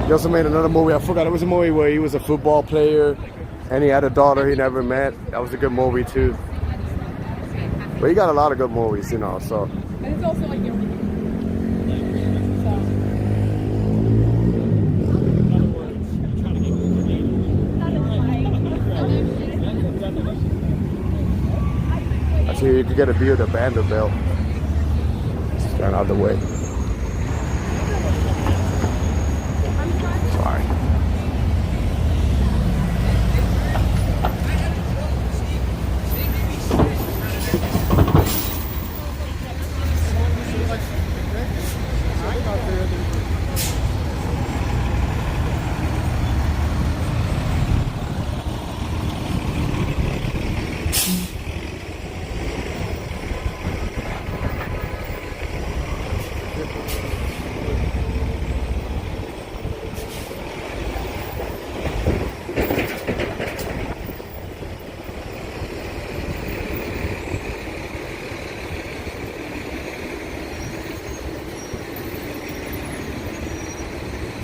He also made another movie. I forgot. It was a movie where he was a football player and he had a daughter he never met. That was a good movie too. But he got a lot of good movies, you know. So. And it's also like your. Actually, you could get a view of the Vanderbilt. Stand out of the way. Sorry.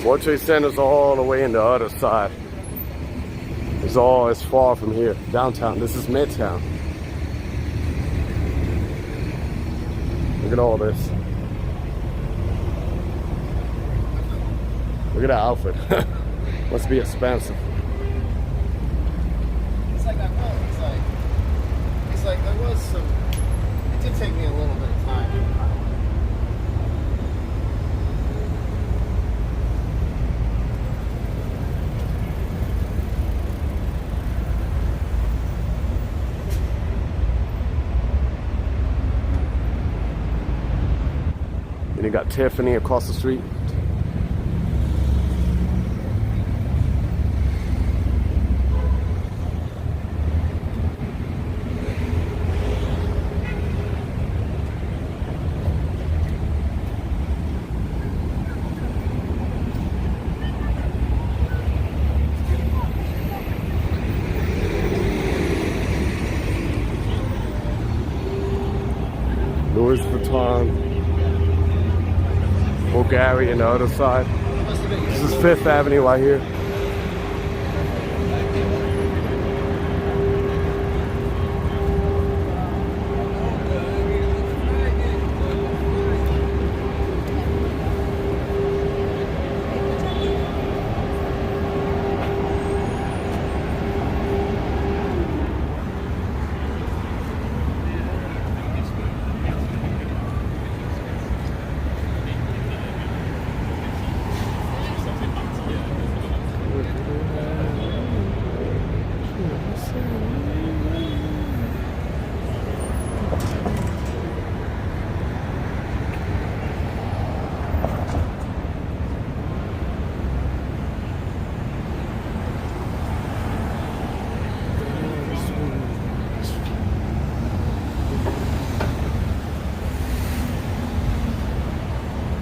World Trade Center's all the way in the other side. It's far from here. Downtown. This is Midtown. Look at all this. Look at that outfit. Must be expensive. It's like there was some. It did take me a little bit of time. And you got Tiffany across the street. Louis Vuitton. Bulgari on the other side. This is Fifth Avenue right here.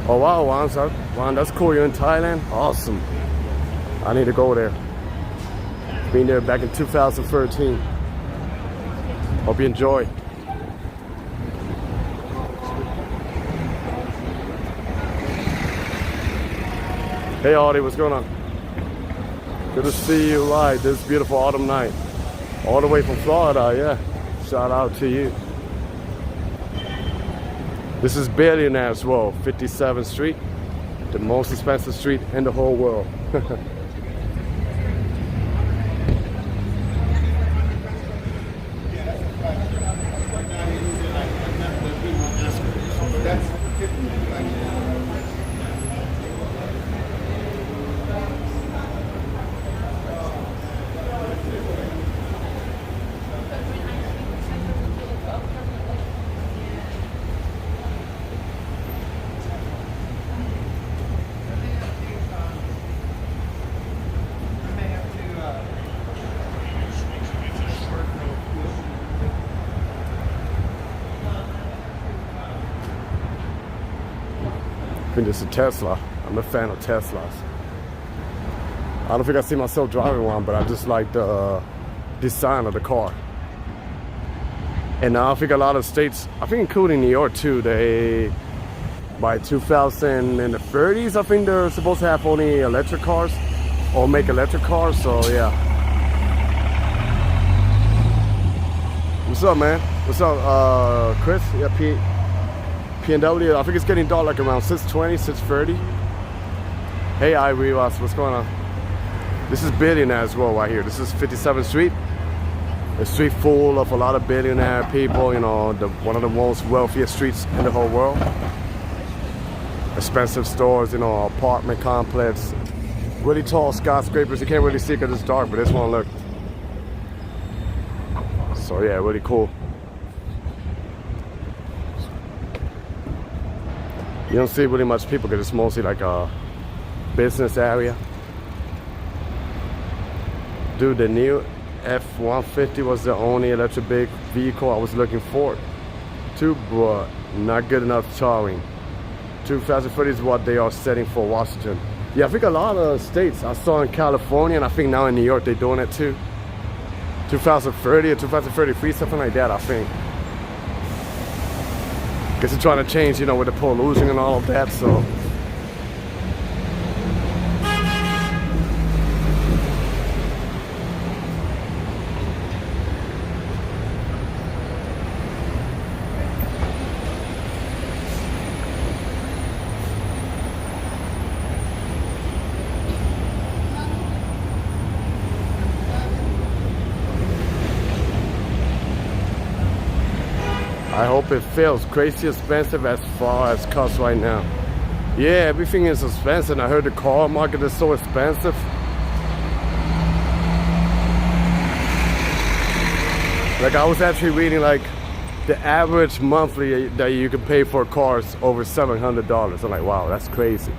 Oh wow, Juan, that's cool. You're in Thailand? Awesome. I need to go there. Been there back in 2013. Hope you enjoy. Hey Audie, what's going on? Good to see you live this beautiful autumn night. All the way from Florida, yeah. Shout out to you. This is Billionaire's Row, 57th Street, the most expensive street in the whole world. I think this is a Tesla. I'm a fan of Teslas. I don't think I see myself driving one, but I just like the design of the car. And now I think a lot of states, I think including New York too, they by 2030s, I think they're supposed to have only electric cars or make electric cars. So yeah. What's up, man? What's up, Chris? Yeah, PNW. I think it's getting dark like around 6:20, 6:30. Hey, Rivas, what's going on? This is Billionaire as well right here. This is 57th Street. A street full of a lot of billionaire people, you know, one of the most wealthiest streets in the whole world. Expensive stores, you know, apartment complex. Really tall skyscrapers. You can't really see because it's dark, but this one, look. So yeah, really cool. You don't see really much people because it's mostly like a business area. Dude, the new F-150 was the only electric big vehicle I was looking for. Too, but not good enough towing. 2030 is what they are setting for Washington. Yeah, I think a lot of states, I saw in California, and I think now in New York they're doing it too. 2030 or 2033, something like that, I think. Guess they're trying to change, you know, with the pollution and all of that, so. I hope it feels crazy expensive as far as costs right now. Yeah, everything is expensive. I heard the car market is so expensive. Like I was actually reading like the average monthly that you can pay for a car is over $700. I'm like, wow, that's crazy.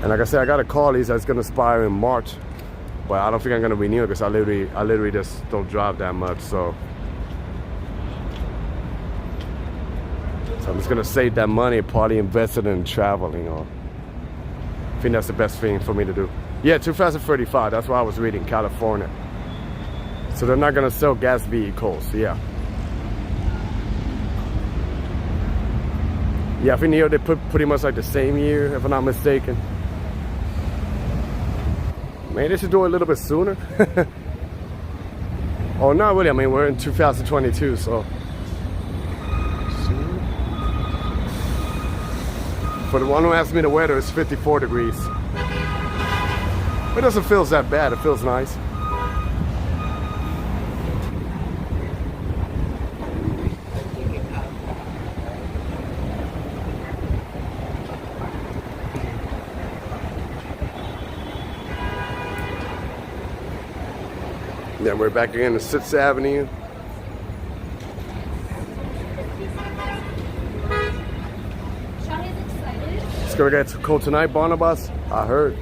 And like I said, I got a car lease that's gonna expire in March. But I don't think I'm gonna renew it because I literally just don't drive that much. So I'm just gonna save that money and probably invest it in traveling. Or I think that's the best thing for me to do. Yeah, 2035. That's what I was reading, California. So they're not gonna sell gas vehicles. Yeah. Yeah, I think New York they put pretty much like the same year, if I'm not mistaken. Man, they should do it a little bit sooner. Oh, not really. I mean, we're in 2022, so. For the one who asked me the weather, it's 54 degrees. It doesn't feel that bad. It feels nice. Then we're back again to 6th Avenue. It's gonna get too cold tonight, Barnabas. I heard.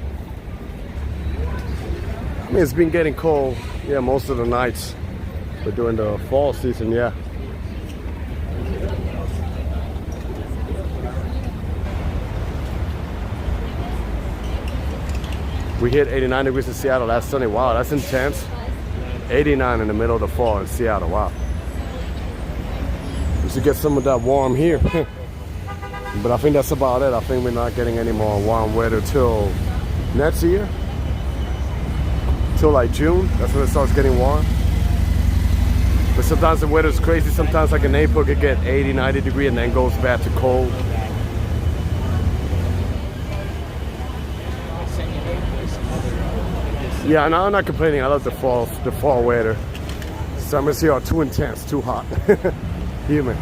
I mean, it's been getting cold, yeah, most of the nights. But during the fall season, yeah. We hit 89 degrees in Seattle last Sunday. Wow, that's intense. 89 in the middle of the fall in Seattle. Wow. We should get some of that warm here. But I think that's about it. I think we're not getting any more warm weather till next year. Till like June. That's when it starts getting warm. But sometimes the weather's crazy. Sometimes like in April it get 80, 90 degrees and then goes back to cold. Yeah, no, I'm not complaining. I love the fall weather. Summers here are too intense, too hot. Humid.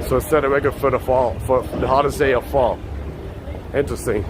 So it's set a record for the fall, for the hottest day of fall. Interesting.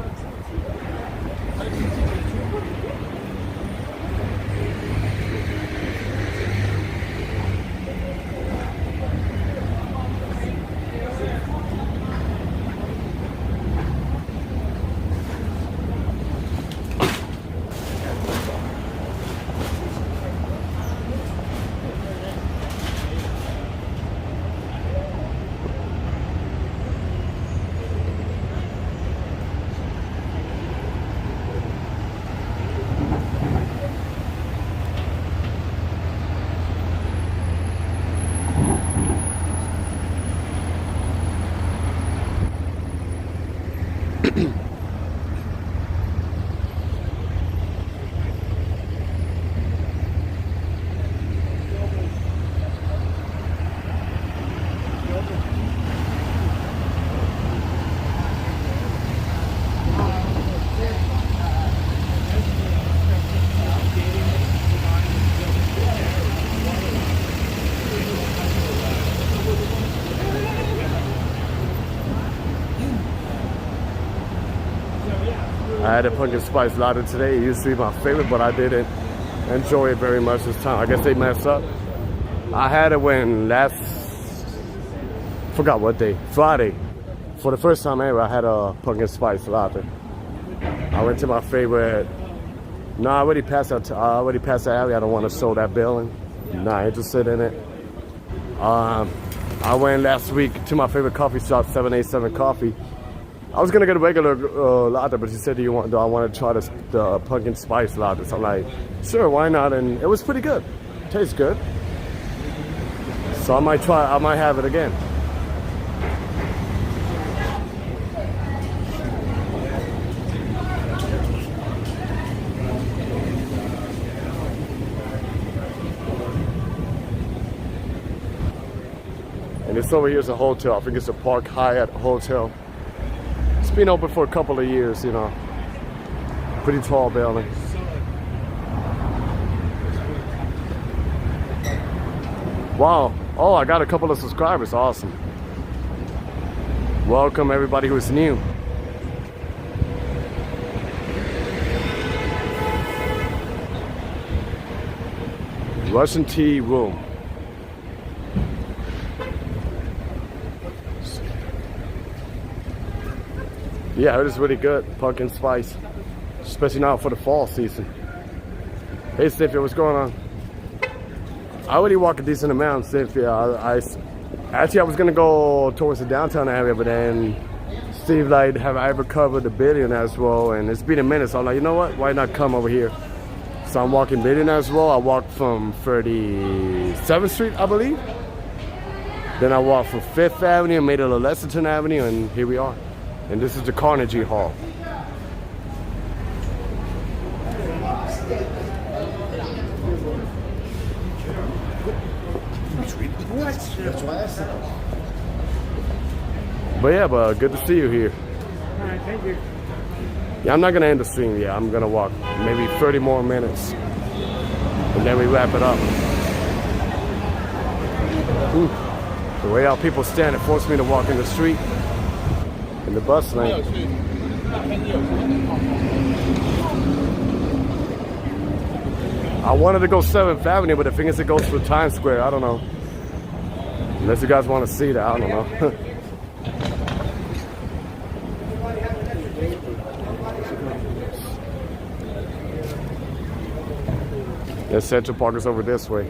I had a pumpkin spice latte today. It used to be my favorite, but I didn't enjoy it very much this time. I guess they messed up. I had it when forgot what day, Friday. For the first time ever, I had a pumpkin spice latte. I went to my favorite. No, I already passed that alley. I don't want to show that building. Not interested in it. I went last week to my favorite coffee shop, 787 Coffee. I was gonna get a regular latte, but she said, do I want to try the pumpkin spice latte? So I'm like, sure, why not? And it was pretty good. Tastes good. So I might have it again. And this over here is a hotel. I think it's a Park Hyatt Hotel. It's been open for a couple of years, you know. Pretty tall building. Wow. Oh, I got a couple of subscribers. Awesome. Welcome everybody who's new. Russian tea room. Yeah, it is really good. Pumpkin spice. Especially now for the fall season. Hey Cynthia, what's going on? I already walk a decent amount, Cynthia. Actually, I was gonna go towards the downtown area, but then Steve like, have I ever covered the Billionaires Row? And it's been a minute, so I'm like, you know what? Why not come over here? So I'm walking Billionaires Row. I walked from 37th Street, I believe. Then I walked from 5th Avenue, made it to Lexington Avenue, and here we are. And this is the Carnegie Hall. But yeah, good to see you here. All right, thank you. Yeah, I'm not gonna end the stream yet. I'm gonna walk maybe 30 more minutes, and then we wrap it up. Ooh. The way how people stand, it forced me to walk in the street, in the bus lane. I wanted to go 7th Avenue, but the thing is it goes through Times Square. I don't know. Unless you guys want to see that, I don't know. Yeah, Central Park is over this way.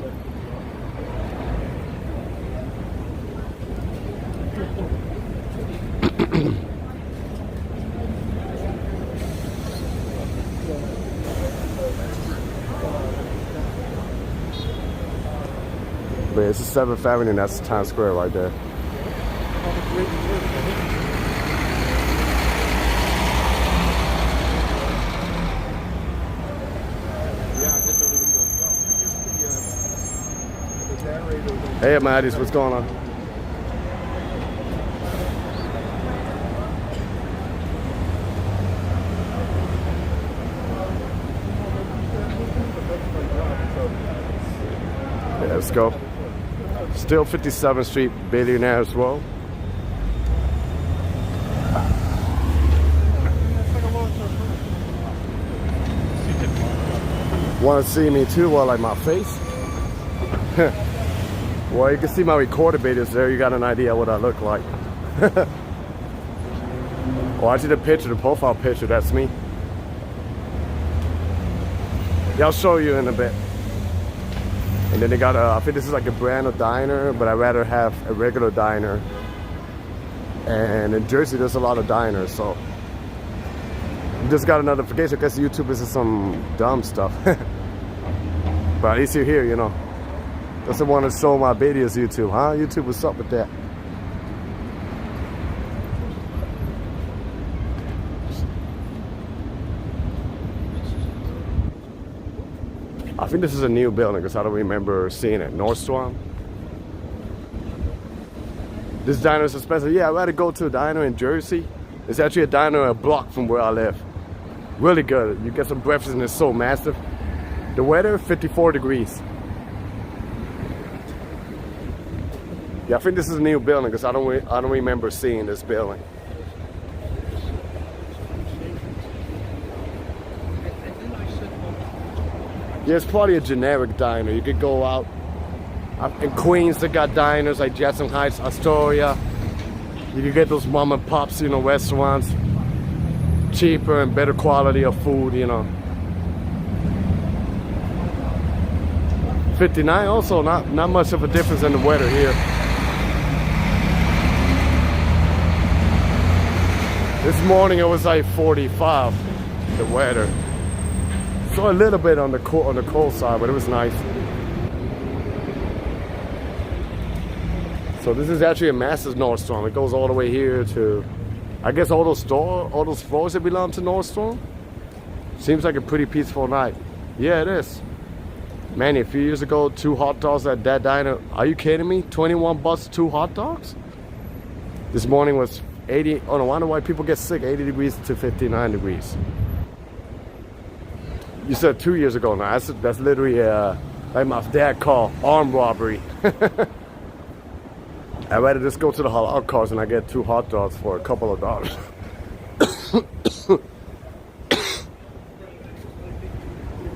But it's the 7th Avenue, and that's Times Square right there. Hey, Maddie's, what's going on? Yeah, let's go. Still 57th Street, Billionaires Row. Want to see me too? Well, like my face? Well, you can see my recorded videos there. You got an idea what I look like. Oh, I see the picture, the profile picture. That's me. Yeah, I'll show you in a bit. And then they got I think this is like a brand of diner, but I'd rather have a regular diner. And in Jersey, there's a lot of diners, so. Just got a notification because YouTube is some dumb stuff. But at least you're here, you know. Doesn't want to show my videos, YouTube, huh? YouTube, what's up with that? I think this is a new building because I don't remember seeing it. Nordstrom. This diner is expensive. Yeah, I'd rather go to a diner in Jersey. It's actually a diner a block from where I live. Really good. You get some breakfast and it's so massive. The weather, 54 degrees. Yeah, I think this is a new building because I don't remember seeing this building. Yeah, it's probably a generic diner. You could go out. In Queens, they got diners like Jackson Heights, Astoria. You can get those mom and pops, you know, restaurants. Cheaper and better quality of food, you know. 59 also, not much of a difference in the weather here. This morning it was like 45, the weather. So a little bit on the cold side, but it was nice. So this is actually a massive Nordstrom. It goes all the way here to, I guess all those floors that belong to Nordstrom. Seems like a pretty peaceful night. Yeah, it is. Man, a few years ago, 2 hot dogs at that diner. Are you kidding me? 21 bucks, 2 hot dogs? This morning was 80. Oh, no wonder why people get sick. 80 degrees to 59 degrees. You said 2 years ago now. That's literally like my dad called armed robbery. I'd rather just go to the halal cars and I get 2 hot dogs for a couple of dollars.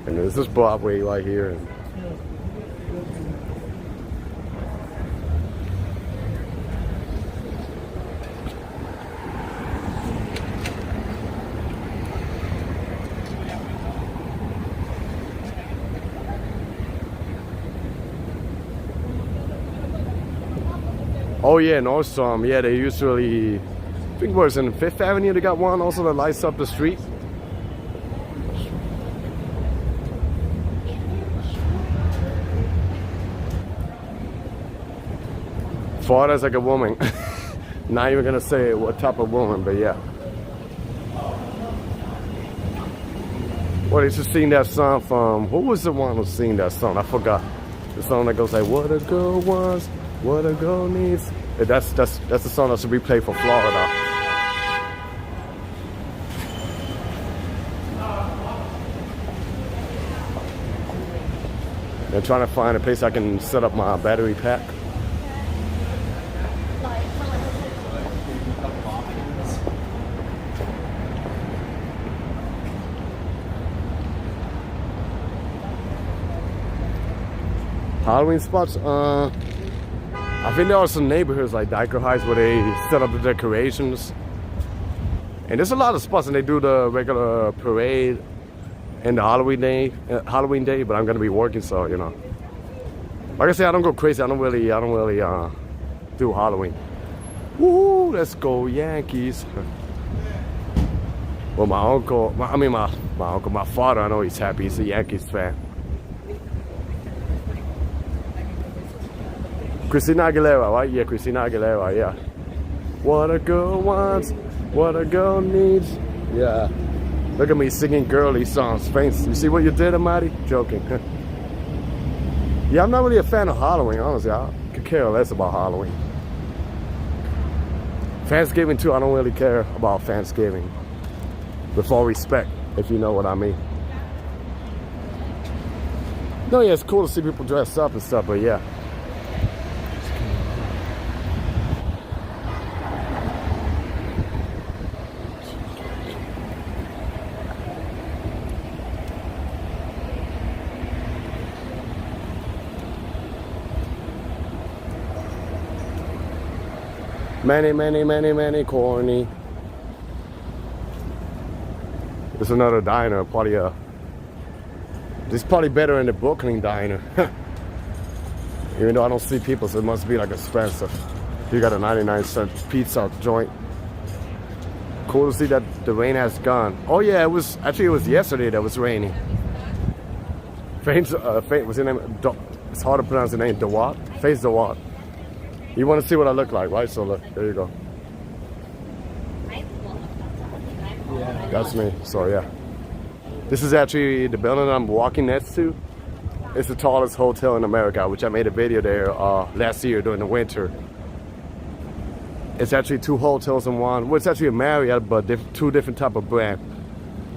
And this is Broadway right here. Oh yeah, Nordstrom. Yeah, they usually, I think it was in 5th Avenue, they got one also that lights up the street. Florida's like a woman. Not even gonna say what type of woman, but yeah. Well, it's just seen that song from, who was the one who sing that song? I forgot. The song that goes like, what a girl wants, what a girl needs. That's the song that should be played for Florida. I'm trying to find a place I can set up my battery pack. Halloween spots, I think there are some neighborhoods like Dyker Heights where they set up the decorations. And there's a lot of spots and they do the regular parade and the Halloween day, but I'm gonna be working, so you know. Like I said, I don't go crazy. I don't really do Halloween. Woo, let's go Yankees. Well, my father, I know he's happy. He's a Yankees fan. Christina Aguilera, right? Yeah, Christina Aguilera, yeah. What a girl wants, what a girl needs. Yeah. Look at me singing girly songs. Thanks. You see what you did, Amadi? Joking. Yeah, I'm not really a fan of Halloween, honestly. I could care less about Halloween. Thanksgiving too, I don't really care about Thanksgiving. With all respect, if you know what I mean. No, yeah, it's cool to see people dress up and stuff, but yeah. Many corny. There's another diner, probably this is probably better than the Brooklyn diner. Even though I don't see people, so it must be like expensive. You got a 99-cent pizza joint. Cool to see that the rain has gone. Oh yeah, it was yesterday that was raining. What's his name? It's hard to pronounce the name. Dewat? Face Dewat. You want to see what I look like, right? So look, there you go. Yeah. That's me. So yeah. This is actually the building I'm walking next to. It's the tallest hotel in America, which I made a video there last year during the winter. It's actually 2 hotels in one. Well, it's actually a Marriott, but 2 different type of brand.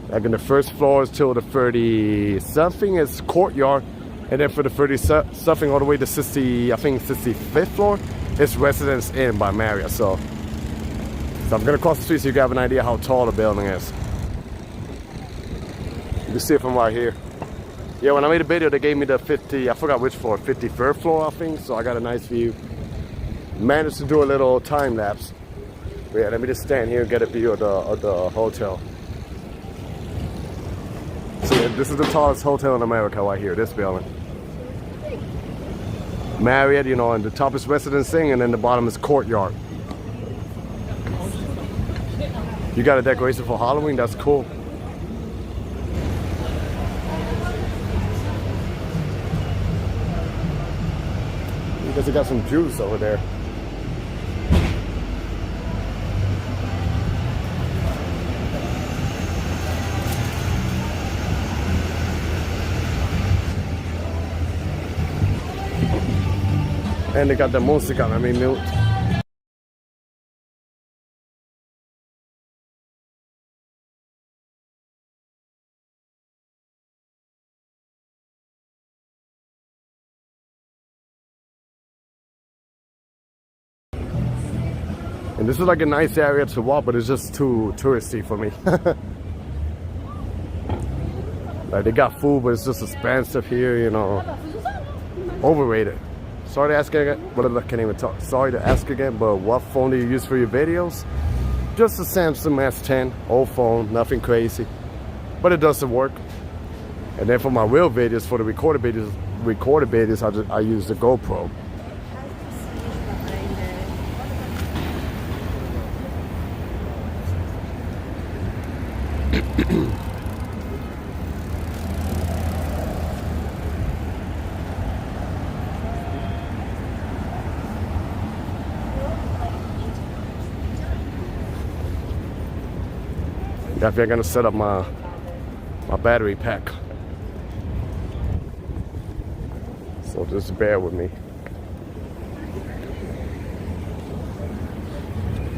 Like in the first floor is till the 30-something is Courtyard. And then for the 30-something all the way to 65th floor, it's Residence Inn by Marriott. So I'm gonna cross the street so you can have an idea how tall the building is. You can see it from right here. Yeah, when I made a video, they gave me the 50, I forgot which floor, 53rd floor, I think. So I got a nice view. Managed to do a little time lapse. But yeah, let me just stand here and get a view of the hotel. So yeah, this is the tallest hotel in America right here, this building. Marriott, you know, and the top is Residence Inn, and then the bottom is Courtyard. You got a decoration for Halloween? That's cool. Because they got some juice over there. And they got the música, I mean, mute. And this is like a nice area to walk, but it's just too touristy for me. Like they got food, but it's just expensive here, you know. Overrated. Sorry to ask again, but I can't even talk. Sorry to ask again, but what phone do you use for your videos? Just a Samsung S10, old phone, nothing crazy, but it does the work. And then for my real videos, for the recorded videos, I use the GoPro. Definitely gonna set up my battery pack. So just bear with me.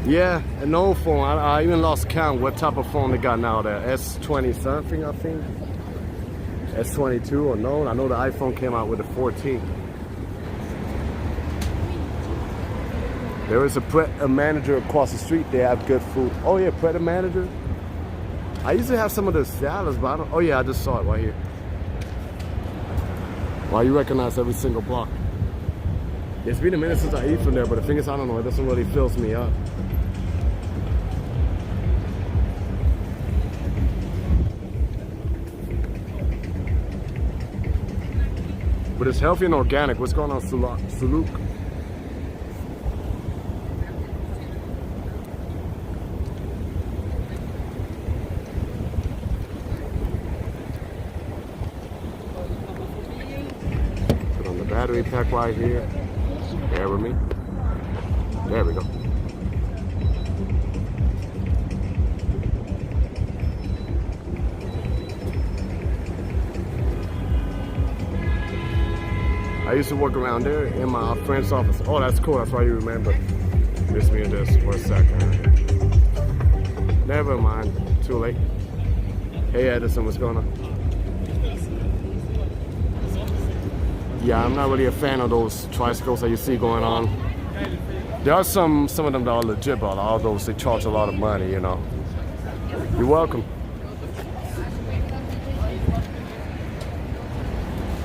Yeah, an old phone. I even lost count what type of phone they got now there. S20 something, I think. S22 or no. I know the iPhone came out with a 14. There is a manager across the street. They have good food. Oh yeah, Pret Manager. I used to have some of the salads, but I don't. Oh yeah, I just saw it right here. Wow, you recognize every single block. It's been a minute since I eat from there, but the thing is, I don't know, it doesn't really fill me up. But it's healthy and organic. What's going on, Suluk? Put on the battery pack right here. Bear with me. There we go. I used to work around there in my friend's office. Oh, that's cool. That's why you remember. Miss me in this for a second. Never mind. Too late. Hey, Edison, what's going on? Yeah, I'm not really a fan of those tricycles that you see going on. There are some of them that are legit, but all those, they charge a lot of money, you know. You're welcome.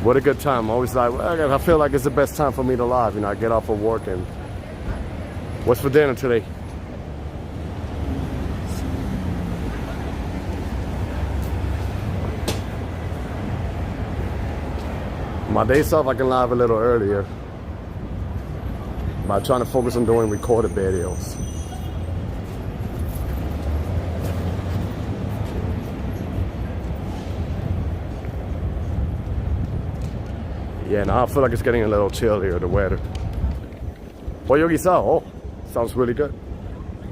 What a good time. Always like, well, I feel like it's the best time for me to live. You know, I get off of work and what's for dinner today? My days off, I can live a little earlier by trying to focus on doing recorded videos. Yeah, now I feel like it's getting a little chill here, the weather. Pollo guisado, oh, sounds really good.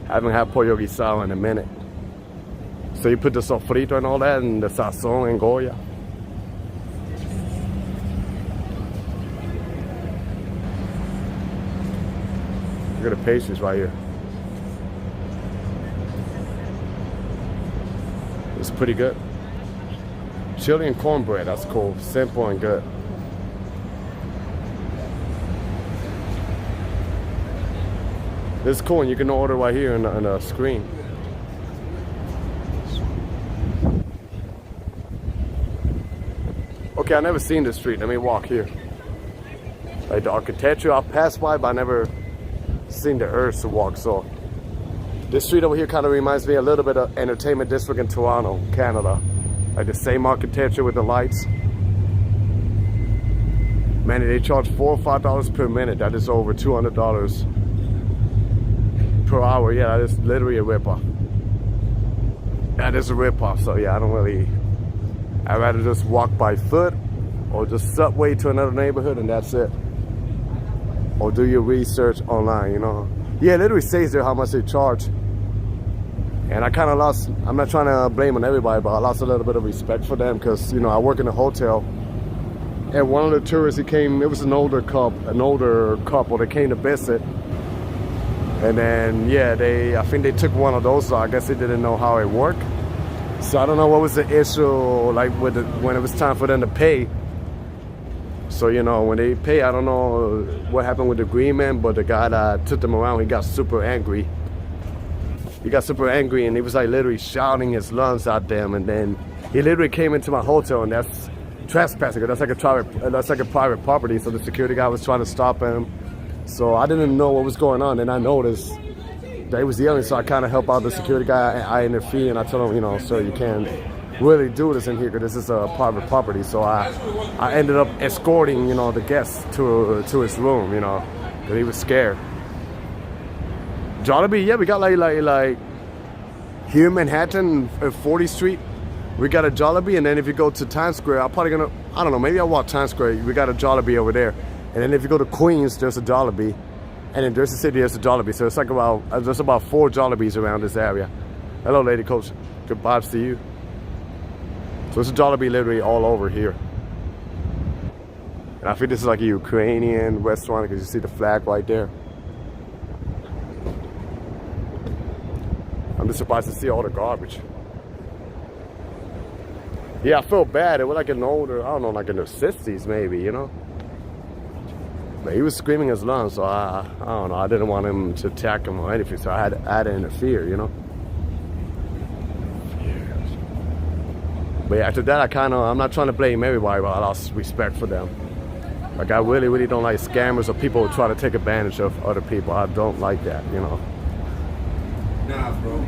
I haven't had pollo guisado in a minute. So you put the sofrito and all that, and the sazon and Goya. Look at the pastries right here. It's pretty good. Chili and cornbread, that's cool. Simple and good. This is cool, and you can order right here on the screen. Okay, I never seen this street. Let me walk here. Like the architecture, I've passed by, but I never seen the urge to walk. So this street over here kind of reminds me a little bit of Entertainment District in Toronto, Canada. Like the same architecture with the lights. Man, they charge $4 or $5 per minute. That is over $200 per hour. Yeah, that is literally a ripoff. That is a ripoff. So yeah, I'd rather just walk by foot or just subway to another neighborhood and that's it. Or do your research online, you know. Yeah, it literally says there how much they charge. And I kind of lost, I'm not trying to blame on everybody, but I lost a little bit of respect for them because, you know, I work in a hotel. And one of the tourists, he came, it was an older couple that came to visit. And then, yeah, I think they took one of those, so I guess they didn't know how it worked. So I don't know what was the issue, like when it was time for them to pay. So, you know, when they pay, I don't know what happened with the agreement, but the guy that took them around, he got super angry. He got super angry and he was like literally shouting his lungs at them. And then he literally came into my hotel and that's trespassing. That's like a private property. So the security guy was trying to stop him. So I didn't know what was going on. And I noticed that he was yelling. So I kind of helped out the security guy. I intervened and I told him, you know, sir, you can't really do this in here because this is a private property. So I ended up escorting, you know, the guest to his room, you know, because he was scared. Jollibee, yeah, we got like here in Manhattan, 40th Street, we got a Jollibee, and then if you go to Times Square, I'm probably gonna, I don't know, maybe I'll walk Times Square, we got a Jollibee over there. And then if you go to Queens, there's a Jollibee, and in Jersey City, there's a Jollibee. So it's like there's about 4 Jollibees around this area. Hello, lady coach, good vibes to you. So it's a Jollibee literally all over here. And I think this is like a Ukrainian restaurant because you see the flag right there. I'm just surprised to see all the garbage. Yeah, I feel bad. It was like an older, I don't know, like in their 60s maybe, you know? But he was screaming his lungs, so I don't know. I didn't want him to attack him or anything, so I had to interfere, you know? But yeah, after that, I'm not trying to blame everybody, but I lost respect for them. Like, I really, really don't like scammers or people who try to take advantage of other people. I don't like that, you know? Nah, bro.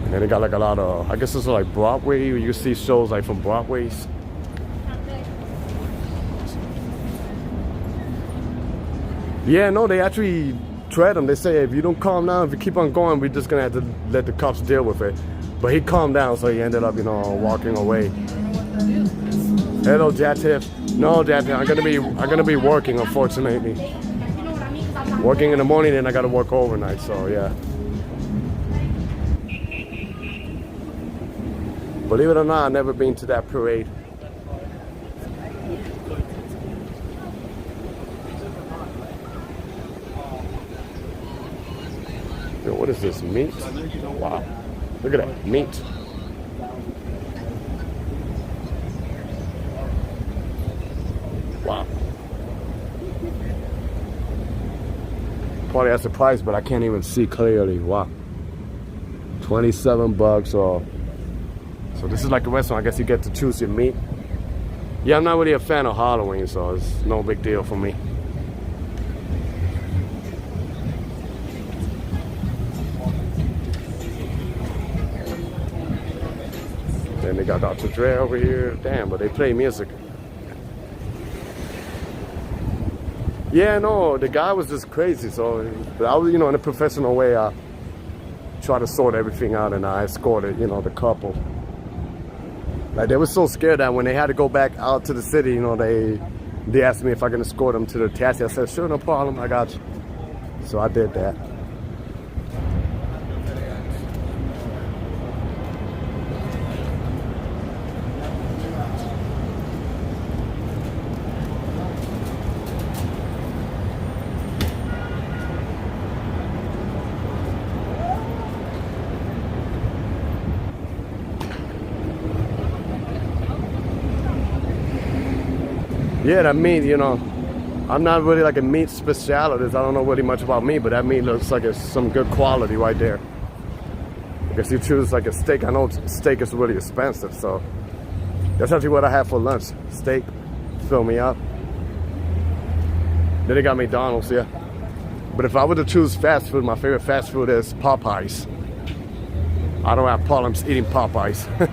And then they got like a lot of, I guess this is like Broadway. You see shows like from Broadways. Yeah, no, they actually threat him. They say if you don't calm down, if you keep on going, we're just gonna have to let the cops deal with it. But he calmed down, so he ended up, you know, walking away. Hello, Jatif. No, Jatif, I'm gonna be working, unfortunately. Working in the morning, and I gotta work overnight. So yeah. Believe it or not, I've never been to that parade. Yo, what is this, meat? Wow, look at that, meat. Wow. Probably that's the price, but I can't even see clearly. Wow. $27 or... So this is like a restaurant. I guess you get to choose your meat. Yeah, I'm not really a fan of Halloween, so it's no big deal for me. Then they got Dr. Dre over here. Damn, but they play music. Yeah, no, the guy was just crazy. So, but I was, you know, in a professional way, I tried to sort everything out, and I escorted, you know, the couple. Like, they were so scared that when they had to go back out to the city, you know, they asked me if I can escort them to the taxi. I said, sure, no problem, I got you. So I did that. Yeah, that meat, you know, I'm not really like a meat specialist. I don't know really much about meat, but that meat looks like it's some good quality right there. Guess you choose like a steak. I know steak is really expensive, so that's actually what I had for lunch. Steak, fill me up. Then they got McDonald's, yeah. But if I were to choose fast food, my favorite fast food is Popeyes. I don't have problems eating Popeyes. I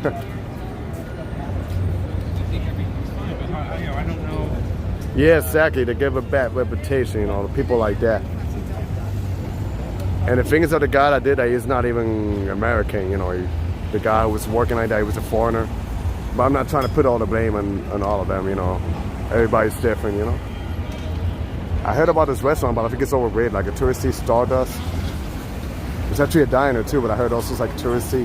don't know. Yeah, exactly. They give a bad reputation, you know, people like that. And the thing is that the guy that did that, he's not even American, you know. The guy who was working like that, he was a foreigner. But I'm not trying to put all the blame on all of them, you know. Everybody's different, you know. I heard about this restaurant, but I think it's overrated, like a touristy Stardust. It's actually a diner too, but I heard also it's like touristy.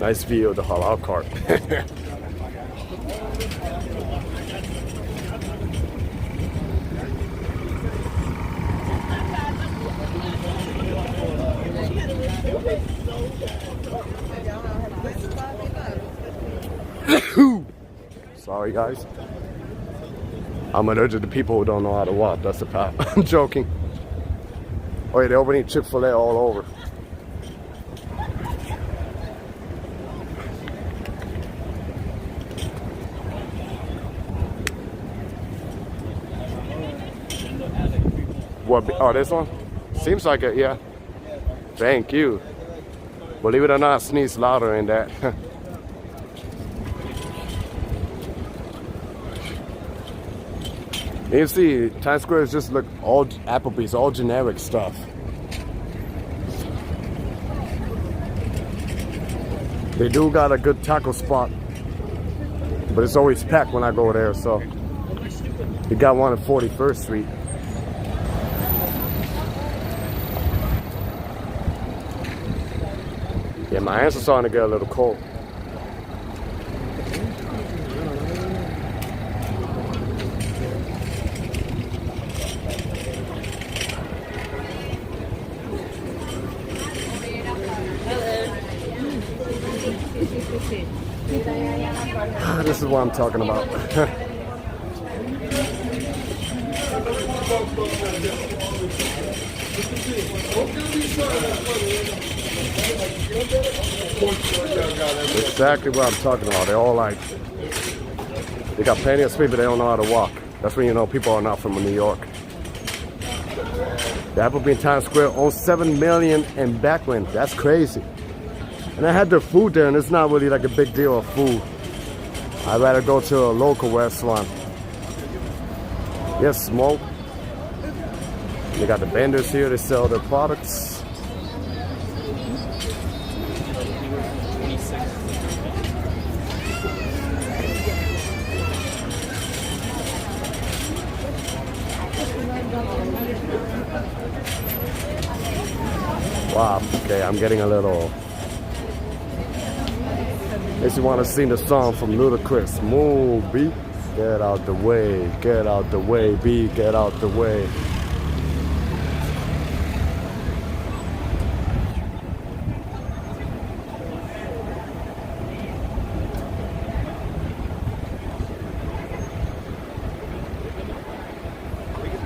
Nice view of the halal cart. Sorry guys. I'm allergic to people who don't know how to walk. That's the problem. I'm joking. Oh yeah, they're opening Chick-fil-A all over. What? Oh, this one? Seems like it, yeah. Thank you. Believe it or not, I sneeze louder in that. You see, Times Square is just look all Applebee's, all generic stuff. They do got a good taco spot, but it's always packed when I go there. So you got one at 41st Street. Yeah, my hands are starting to get a little cold. This is what I'm talking about. Exactly what I'm talking about. They're all like, they got plenty of speed, but they don't know how to walk. That's when you know people are not from New York. The Applebee in Times Square owns $7 million in backrent. That's crazy. And I had their food there, and it's not really like a big deal of food. I'd rather go to a local restaurant. Yes, smoke. They got the vendors here. They sell their products. Wow, okay, I'm getting a little... Makes you want to sing the song from Ludacris. Move, B. Get out the way, get out the way, B. Get out the way.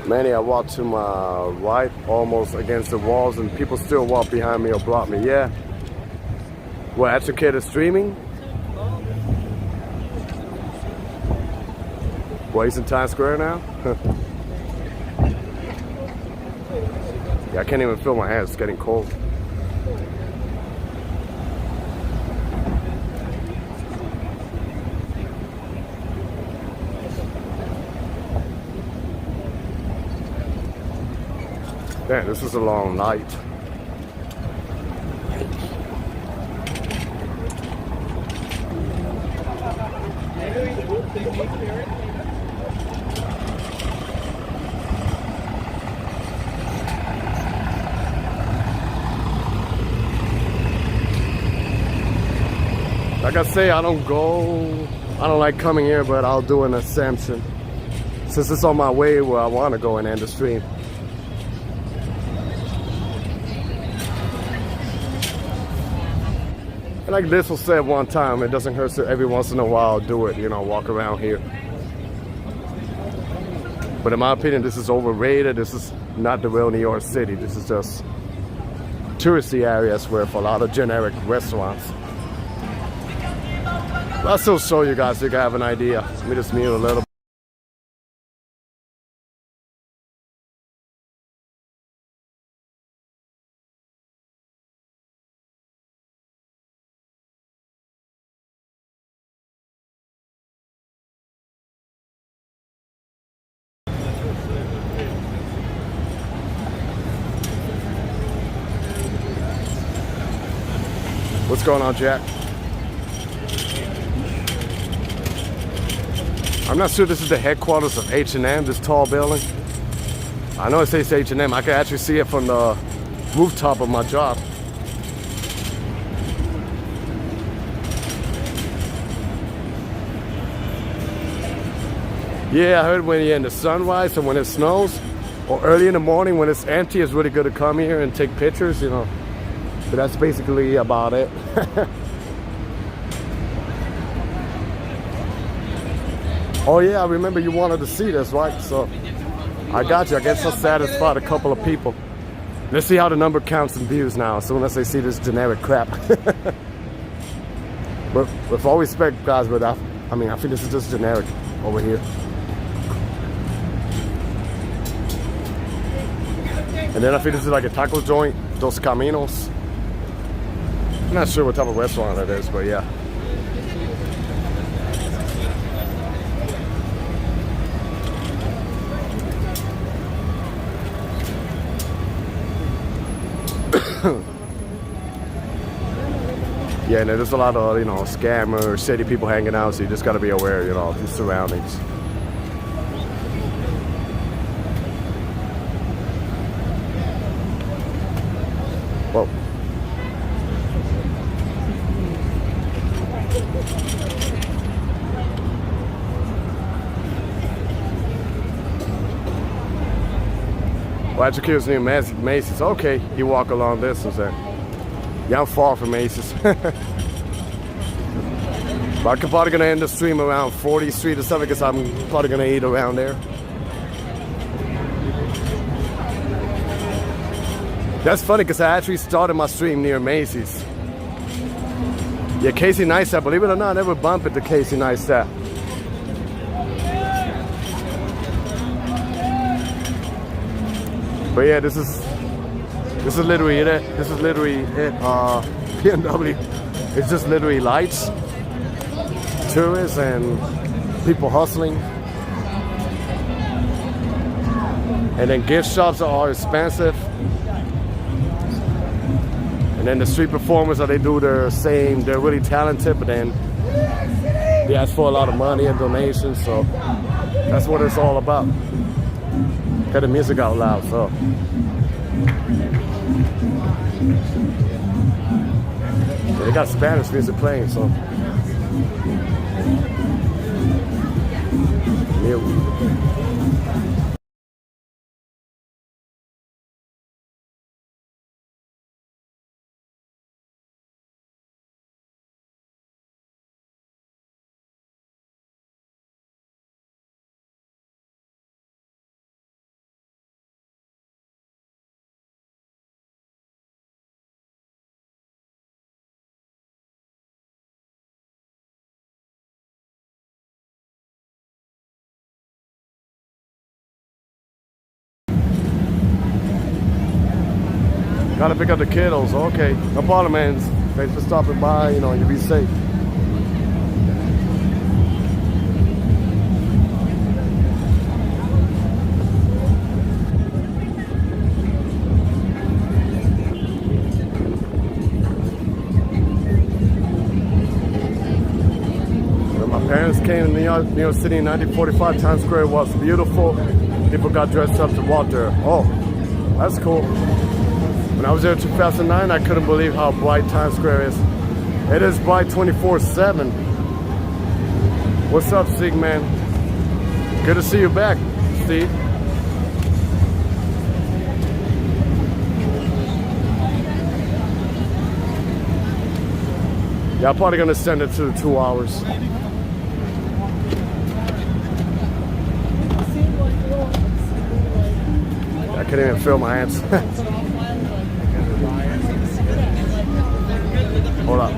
Manny, I walk to my right, almost against the walls, and people still walk behind me or block me. Yeah. What, educated streaming? Well, he's in Times Square now? Yeah, I can't even feel my hands. It's getting cold. Man, this is a long night. Like I say, I don't like coming here, but I'll do an assumption. since it's on my way where I want to go and end the stream. And like this was said one time, it doesn't hurt to every once in a while do it, you know, walk around here. But in my opinion, this is overrated. This is not the real New York City. This is just touristy areas with a lot of generic restaurants. But I'll still show you guys so you can have an idea. Let me just mute a little bit. What's going on, Jack? I'm not sure this is the headquarters of H&M, this tall building. I know it says H&M. I can actually see it from the rooftop of my job. Yeah, I heard when you're in the sunrise and when it snows, or early in the morning when it's empty, it's really good to come here and take pictures, you know. But that's basically about it. Oh yeah, I remember you wanted to see this, right? So I got you. I guess I satisfied a couple of people. Let's see how the number counts in views now, as soon as they see this generic crap. But with all respect, guys, but I mean, I think this is just generic over here. And then I think this is like a taco joint, Dos Caminos. I'm not sure what type of restaurant it is, but yeah. Yeah, and there's a lot of, you know, scammers, shady people hanging out, so you just got to be aware, you know, of your surroundings. Whoa. Well, at your kids near Macy's. Okay, you walk along this and say, yeah, I'm far from Macy's. But I'm probably gonna end the stream around 40th Street or something, because I'm probably gonna eat around there. That's funny, because I actually started my stream near Macy's. Yeah, Casey Neistat, believe it or not, I never bump into Casey Neistat. But yeah, this is literally it. This is literally it. BMW. It's just literally lights, tourists, and people hustling. And then gift shops are expensive. And then the street performers, they do their same. They're really talented, but then they ask for a lot of money and donations. So that's what it's all about. Got the music out loud, so. Yeah, they got Spanish music playing, so. Gotta pick up the kiddos. Okay, no problem, man. Thanks for stopping by. You know, you be safe. When my parents came to New York City in 1945, Times Square was beautiful. People got dressed up to walk there. Oh, that's cool. When I was there in 2009, I couldn't believe how bright Times Square is. It is bright 24/7. What's up, Sig, man? Good to see you back, Steve. Yeah, I'm probably gonna send it to 2 hours. I can't even feel my hands. Hold up.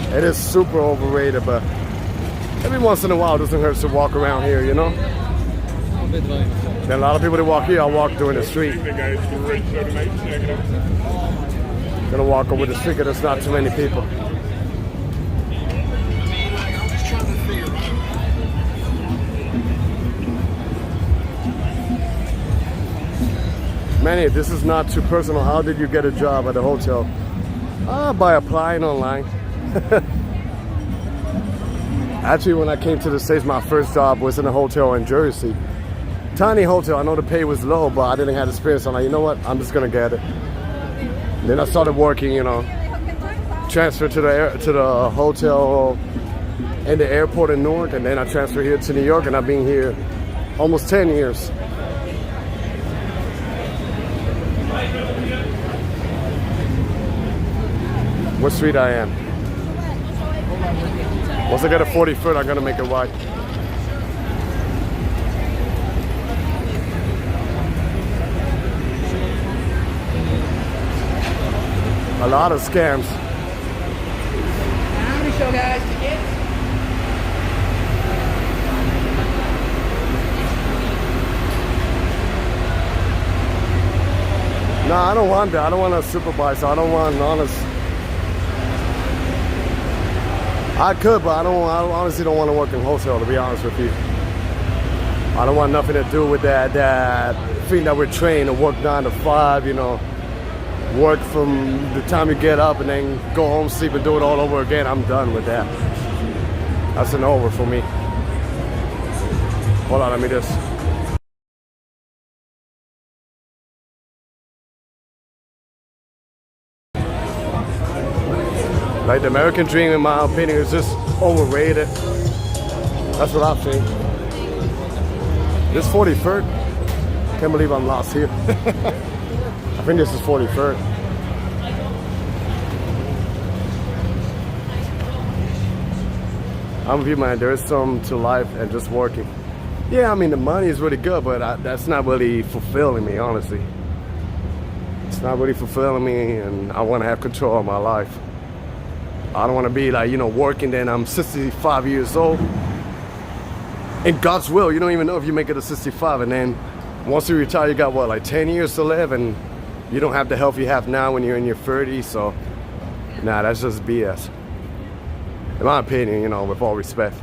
It is super overrated, but every once in a while it doesn't hurt to walk around here, you know? There are a lot of people that walk here, I walk during the street. Gonna walk over the street because there's not too many people. Manny, this is not too personal. How did you get a job at the hotel? By applying online. Actually, when I came to the States, my first job was in a hotel in Jersey. Tiny hotel. I know the pay was low, but I didn't have experience. I'm like, you know what? I'm just gonna get it. Then I started working, you know, transferred to the hotel in the airport in Newark, and then I transferred here to New York, and I've been here almost 10 years. What street I am? Once I get a 40 foot, I'm gonna make it wide. A lot of scams. Comedy show, guys. Tickets. No, I don't want that. I don't want a supervisor. I don't want honest. I could, but I honestly don't want to work in wholesale, to be honest with you. I don't want nothing to do with that thing that we're trained to work 9 to 5, you know. Work from the time you get up and then go home, sleep, and do it all over again. I'm done with that. That's an over for me. Hold on, let me just. Like the American dream, in my opinion, is just overrated. That's what I think. This 43rd, can't believe I'm lost here. I think this is 43rd. I'm with you, man. There is some to life and just working. Yeah, I mean, the money is really good, but that's not really fulfilling me, honestly. It's not really fulfilling me, and I want to have control of my life. I don't want to be like, you know, working, then I'm 65 years old. In God's will, you don't even know if you make it to 65, and then once you retire, you got what, like 10 years to live, and you don't have the health you have now when you're in your 30s, so nah, that's just BS. In my opinion, you know, with all respect.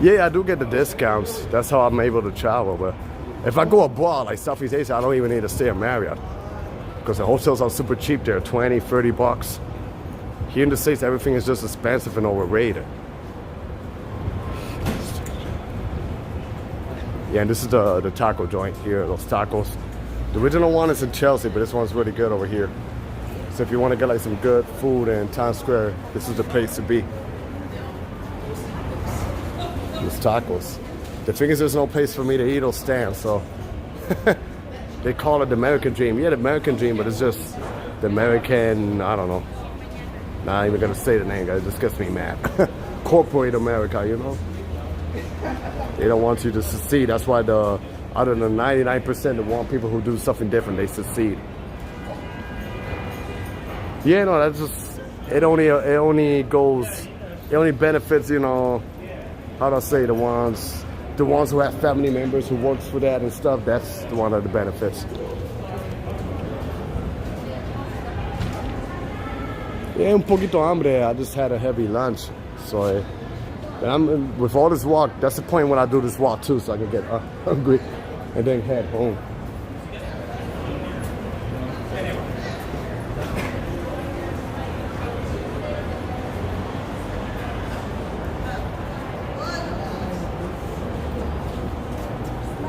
Yeah, I do get the discounts. That's how I'm able to travel, but if I go abroad, like Southeast Asia, I don't even need to stay at Marriott. Because the hotels are super cheap there, 20, 30 bucks. Here in the States, everything is just expensive and overrated. Yeah, and this is the taco joint here, those tacos. The original one is in Chelsea, but this one's really good over here. So if you want to get like some good food in Times Square, this is the place to be. These tacos. The thing is, there's no place for me to eat or stand, so they call it the American dream. Yeah, the American dream, but it's just the American, I don't know. Not even gonna say the name, guys. It just gets me mad. Corporate America, you know? They don't want you to succeed. That's why out of the 99% that want people who do something different, they succeed. Yeah, no, that's just, it only benefits, you know, how do I say, the ones who have family members who works for that and stuff. That's the one of the benefits. Yeah, un poquito hambre. I just had a heavy lunch, so with all this walk, that's the point when I do this walk too, so I can get hungry and then head home.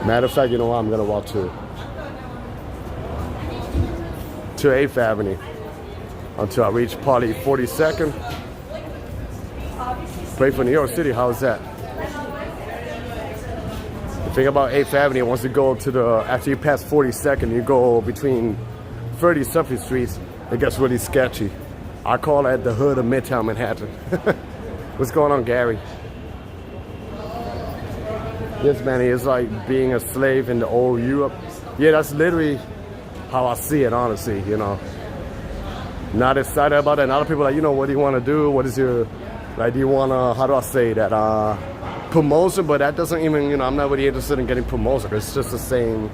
Matter of fact, you know what? I'm gonna walk to 8th Avenue until I reach probably 42nd. Pray for New York City. How's that? The thing about 8th Avenue, once you go to after you pass 42nd, you go between 30 something streets, it gets really sketchy. I call that the hood of Midtown Manhattan. What's going on, Gary? Yes, man, it's like being a slave in the old Europe. Yeah, that's literally how I see it, honestly, you know. Not excited about it. And a lot of people are like, you know, what do you want to do? What is your, like, do you want to, how do I say that? Promotion, but that doesn't even, you know, I'm not really interested in getting promotion. It's just the same,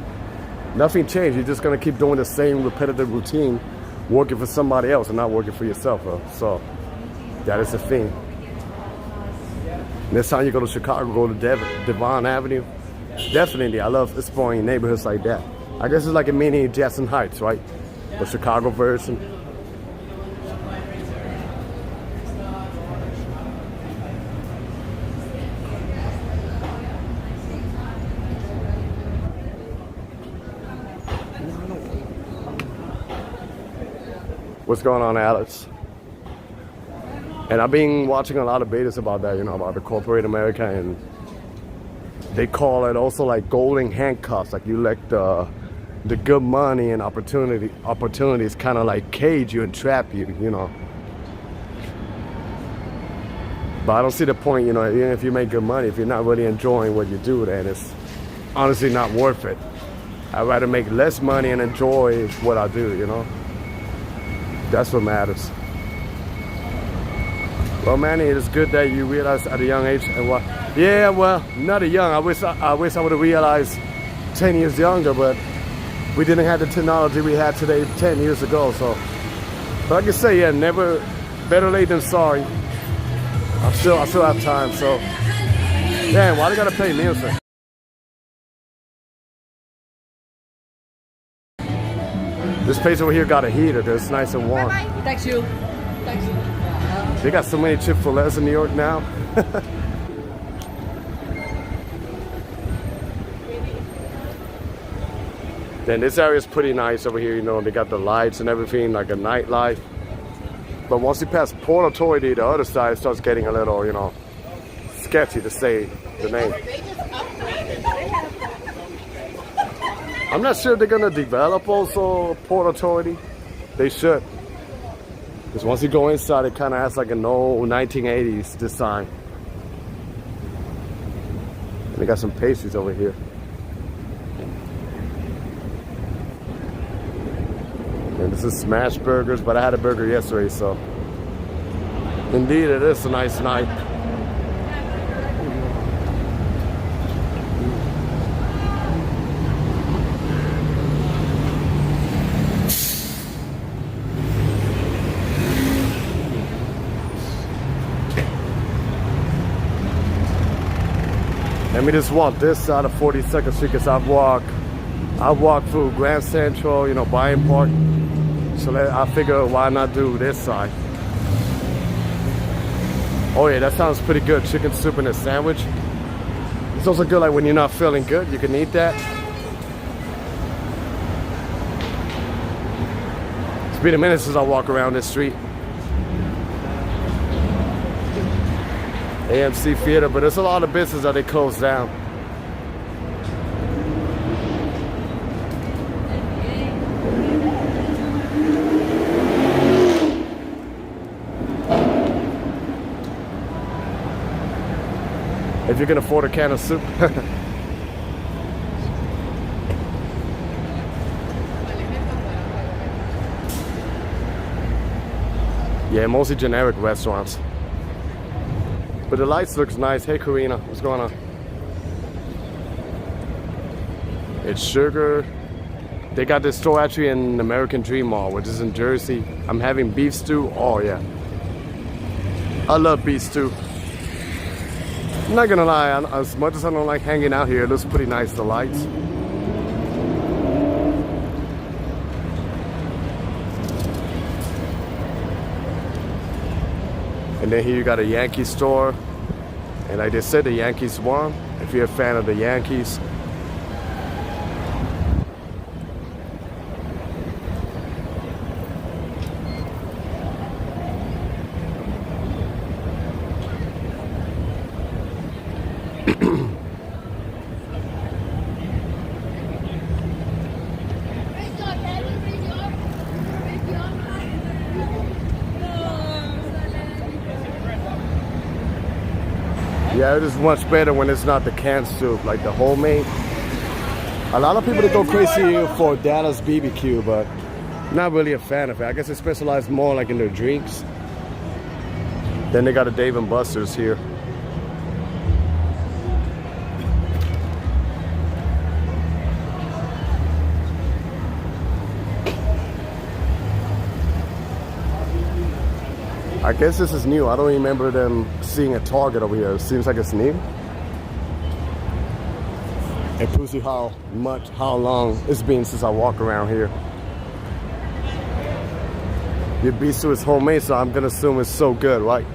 nothing changed. You're just going to keep doing the same repetitive routine, working for somebody else and not working for yourself, bro. So that is the thing. Next time you go to Chicago, go to Devon Avenue. Definitely, I love exploring neighborhoods like that. I guess it's like a mini Jackson Heights, right? The Chicago version. What's going on, Alex? And I've been watching a lot of betas about that, you know, about the corporate America, and they call it also like golden handcuffs. Like you let the good money and opportunities kind of like cage you and trap you, you know. But I don't see the point, you know, even if you make good money, if you're not really enjoying what you do, then it's honestly not worth it. I'd rather make less money and enjoy what I do, you know. That's what matters. Well, Manny, it's good that you realized at a young age. And what? Yeah, well, not a young. I wish I would have realized 10 years younger, but we didn't have the technology we had today 10 years ago. So, but I can say, yeah, never, better late than sorry. I still have time. So, damn, why do I gotta play music? This place over here got a heater. It's nice and warm. Bye-bye. Thanks you. Thanks. They got so many Chick-fil-A's in New York now. Then this area is pretty nice over here, you know, they got the lights and everything, like a nightlife. But once you pass Port Authority, the other side starts getting a little, you know, sketchy to say the name. I'm not sure they're gonna develop also Port Authority. They should. Because once you go inside, it kind of has like an old 1980s design. And they got some pastries over here. And this is Smash Burgers, but I had a burger yesterday, so. Indeed, it is a nice night. Let me just walk this side of 42nd Street because I've walked through Grand Central, you know, Bryant Park. So I figure why not do this side. Oh yeah, that sounds pretty good. Chicken soup and a sandwich. It's also good like when you're not feeling good, you can eat that. It's been a minute since I walk around this street. AMC Theater, but there's a lot of business that they closed down. If you can afford a can of soup. Yeah, mostly generic restaurants. But the lights looks nice. Hey Karina, what's going on? It's Sugar. They got this store actually in American Dream Mall, which is in Jersey. I'm having beef stew. Oh yeah. I love beef stew. I'm not gonna lie, as much as I don't like hanging out here, it looks pretty nice, the lights. And then here you got a Yankee store. And like they said, the Yankees won. If you're a fan of the Yankees, Yeah, it is much better when it's not the canned soup, like the homemade. A lot of people that go crazy for Dallas BBQ, but not really a fan of it. I guess they specialize more like in their drinks. Then they got a Dave & Buster's here. I guess this is new. I don't remember them seeing a Target over here. It seems like it's new. And Pussy, how long it's been since I walk around here. Your bistro is homemade, so I'm gonna assume it's so good, right?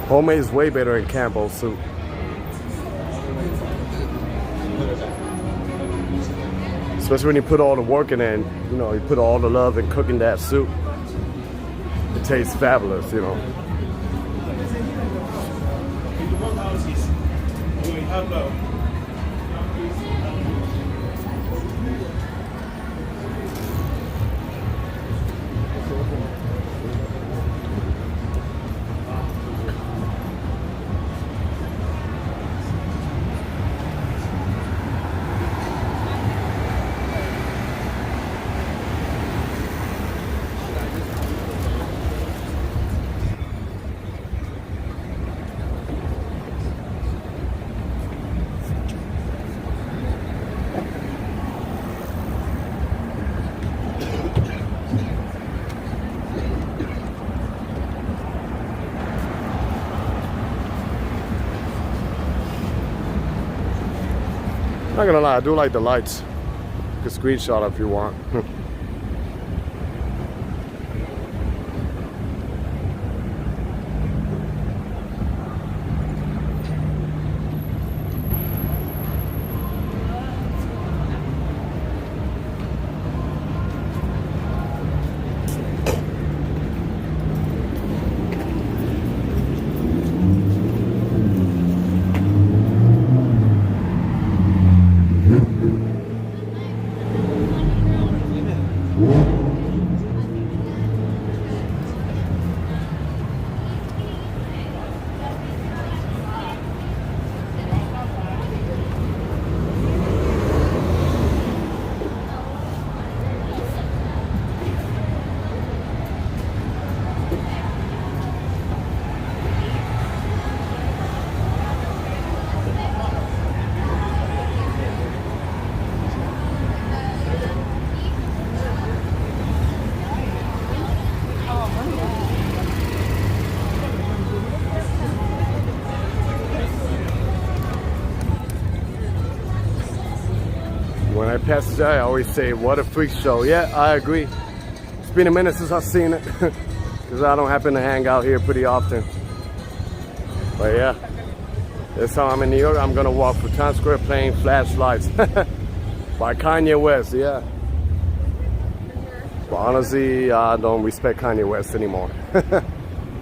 Homemade is way better than Campbell's soup. Especially when you put all the work in it, and, you know, you put all the love in cooking that soup. It tastes fabulous, you know. Not gonna lie, I do like the lights. You can screenshot if you want. When I pass the guy, I always say, what a freak show. Yeah, I agree. It's been a minute since I've seen it. Because I don't happen to hang out here pretty often. But yeah, this time I'm in New York, I'm going to walk through Times Square playing Flashlights. By Kanye West, yeah. But honestly, I don't respect Kanye West anymore.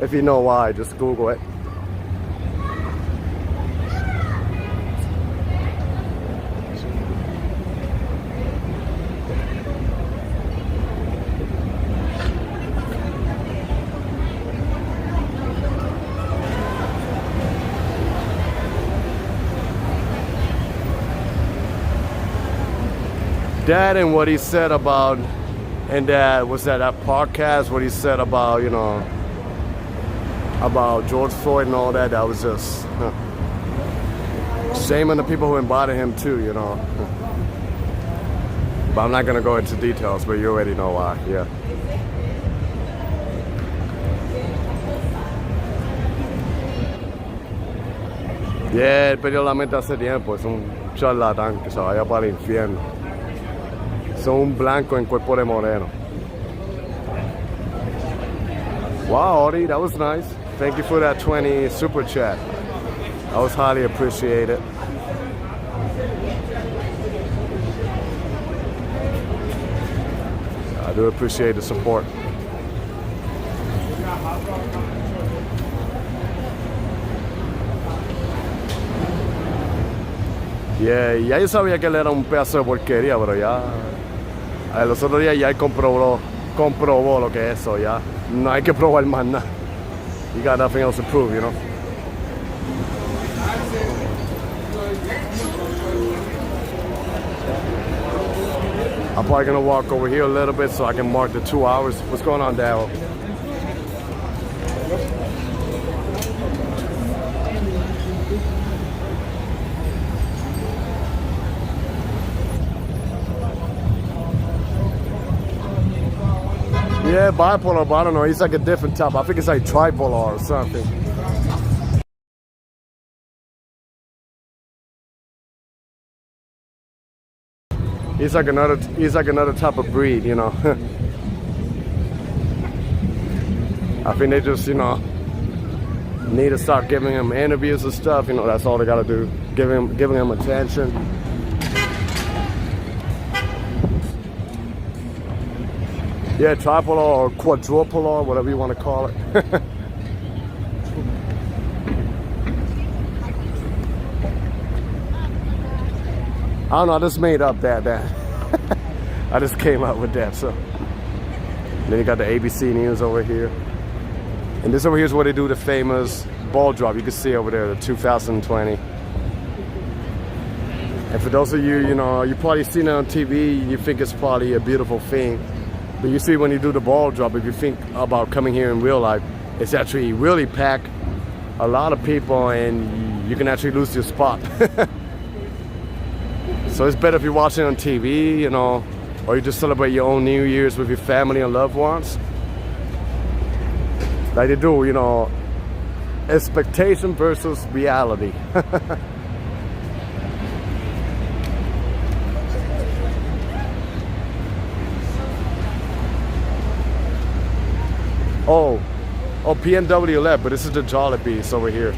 If you know why, just Google it. That and what he said about, and that was that podcast, what he said about, you know, about George Floyd and all that, that was just shame on the people who invited him too, you know. But I'm not gonna go into details, but you already know why, yeah. Yeah, él perdió la mente hace tiempo. Es un charlatán que se vaya para el infierno. Son un blanco en cuerpo de moreno. Wow, Ori, that was nice. Thank you for that 20 super chat. That was highly appreciated. I do appreciate the support. Yeah, ya yo sabía que él era un pedazo de porquería, pero ya los otros días ya él comprobó lo que es eso, ya no hay que probar más nada. You got nothing else to prove, you know. I'm probably gonna walk over here a little bit so I can mark the 2 hours. What's going on, Daryl? Yeah, bipolar, but I don't know. He's like a different type. I think it's like tripolar or something. He's like another type of breed, you know. I think they just, you know, need to start giving him interviews and stuff. You know, that's all they gotta do. Giving him attention. Yeah, tripolar or quadrupolar, whatever you want to call it. I don't know, I just made up that. I just came up with that, so. Then you got the ABC News over here. And this over here is where they do the famous ball drop. You can see over there, the 2020. And for those of you, you know, you probably seen it on TV, you think it's probably a beautiful thing. But you see when you do the ball drop, if you think about coming here in real life, it's actually really packed. A lot of people, and you can actually lose your spot. So it's better if you're watching on TV, you know, or you just celebrate your own New Year's with your family and loved ones. Like they do, you know, expectation versus reality. Oh, PNW left, but this is the Jollibees over here.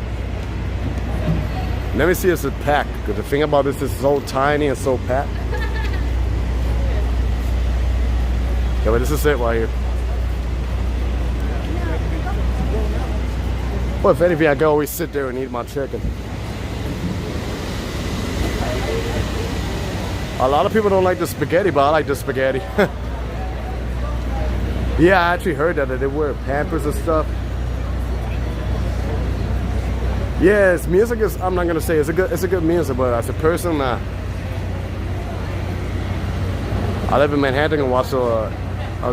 Let me see if it's packed, because the thing about this is so tiny and so packed. Yeah, but this is it right here. Well, if anything, I can always sit there and eat my chicken. A lot of people don't like the spaghetti, but I like the spaghetti. Yeah, I actually heard that they wear Pampers and stuff. Yes, music is, I'm not gonna say it's a good music, but as a person, nah. I live in Manhattan and watch on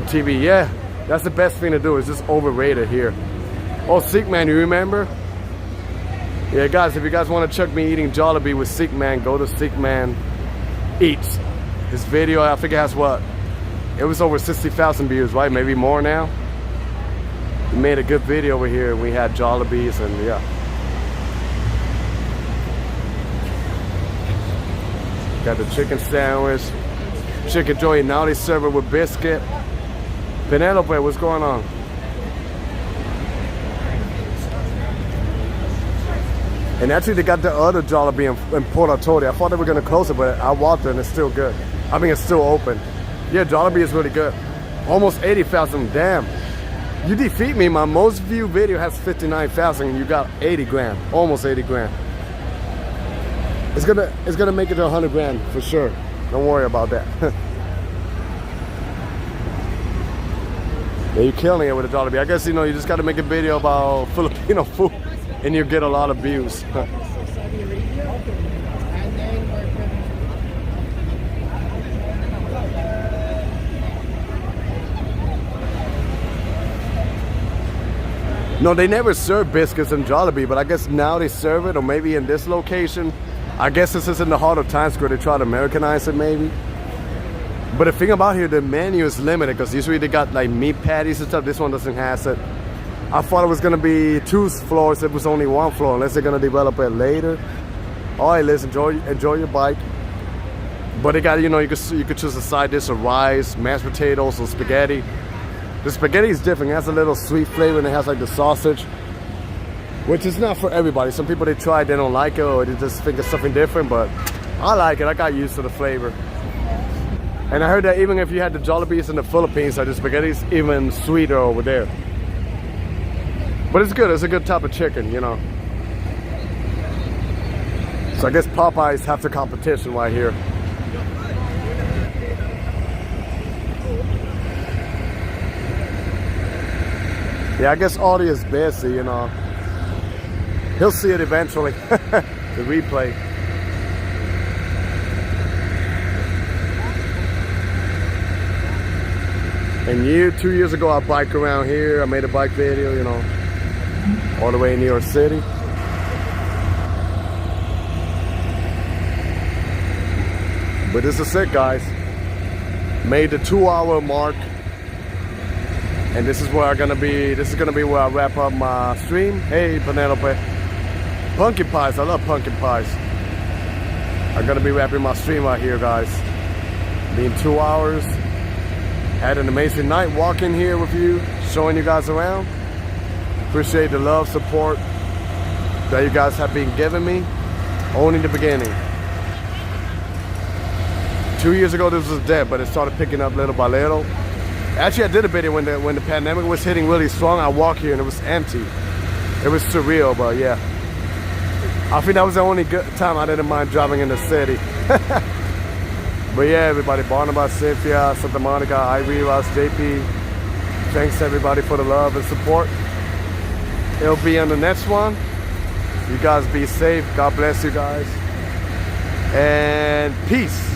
TV. Yeah, that's the best thing to do. It's just overrated here. Oh, Sick Man, you remember? Yeah, guys, if you guys want to check me eating Jollibee with Sick Man, go to Sick Man Eats. His video, I think it has what? It was over 60,000 views, right? Maybe more now. We made a good video over here. We had Jollibees and yeah. Got the chicken sandwich, chicken joy. Now they serve it with biscuit. Penelope, what's going on? And actually they got the other Jollibee in Port Authority. I thought they were gonna close it, but I walked there and it's still good. I mean, it's still open. Yeah, Jollibee is really good. Almost 80,000, damn. You defeat me, my most viewed video has 59,000 and you got 80 grand, almost 80 grand. It's gonna make it to 100 grand for sure. Don't worry about that. Yeah, you're killing it with a Jollibee. I guess, you know, you just gotta make a video about Filipino food and you get a lot of views. No, they never serve biscuits in Jollibee, but I guess now they serve it, or maybe in this location. I guess this is in the heart of Times Square. They try to Americanize it, maybe. But the thing about here, the menu is limited, because usually they got like meat patties and stuff. This one doesn't have it. I thought it was gonna be 2 floors. It was only 1 floor, unless they're gonna develop it later. All right, Liz, enjoy your bike. But it got, you know, you could choose a side dish of rice, mashed potatoes, or spaghetti. The spaghetti is different. It has a little sweet flavor, and it has like the sausage, which is not for everybody. Some people, they try it, they don't like it, or they just think it's something different. But I like it. I got used to the flavor. And I heard that even if you had the Jollibees in the Philippines, the spaghetti's even sweeter over there. But it's good. It's a good type of chicken, you know. So I guess Popeyes have the competition right here. Yeah, I guess Audie is busy, you know. He'll see it eventually, the replay. And 2 years ago, I biked around here. I made a bike video, you know, all the way in New York City. But this is it, guys. Made the 2-hour mark. And this is where I'm gonna be. This is gonna be where I wrap up my stream. Hey, Penelope. Pumpkin pies. I love pumpkin pies. I'm gonna be wrapping my stream right here, guys. Been 2 hours. Had an amazing night walking here with you, showing you guys around. Appreciate the love, support that you guys have been giving me. Only the beginning. 2 years ago, this was dead, but it started picking up little by little. Actually, I did a video when the pandemic was hitting really strong. I walked here and it was empty. It was surreal, but yeah. I think that was the only good time I didn't mind driving in the city. But yeah, everybody, Barnabas, Cynthia, Santa Monica, Ivy, Ross, JP. Thanks everybody for the love and support. It'll be on the next one. You guys be safe. God bless you guys. And peace.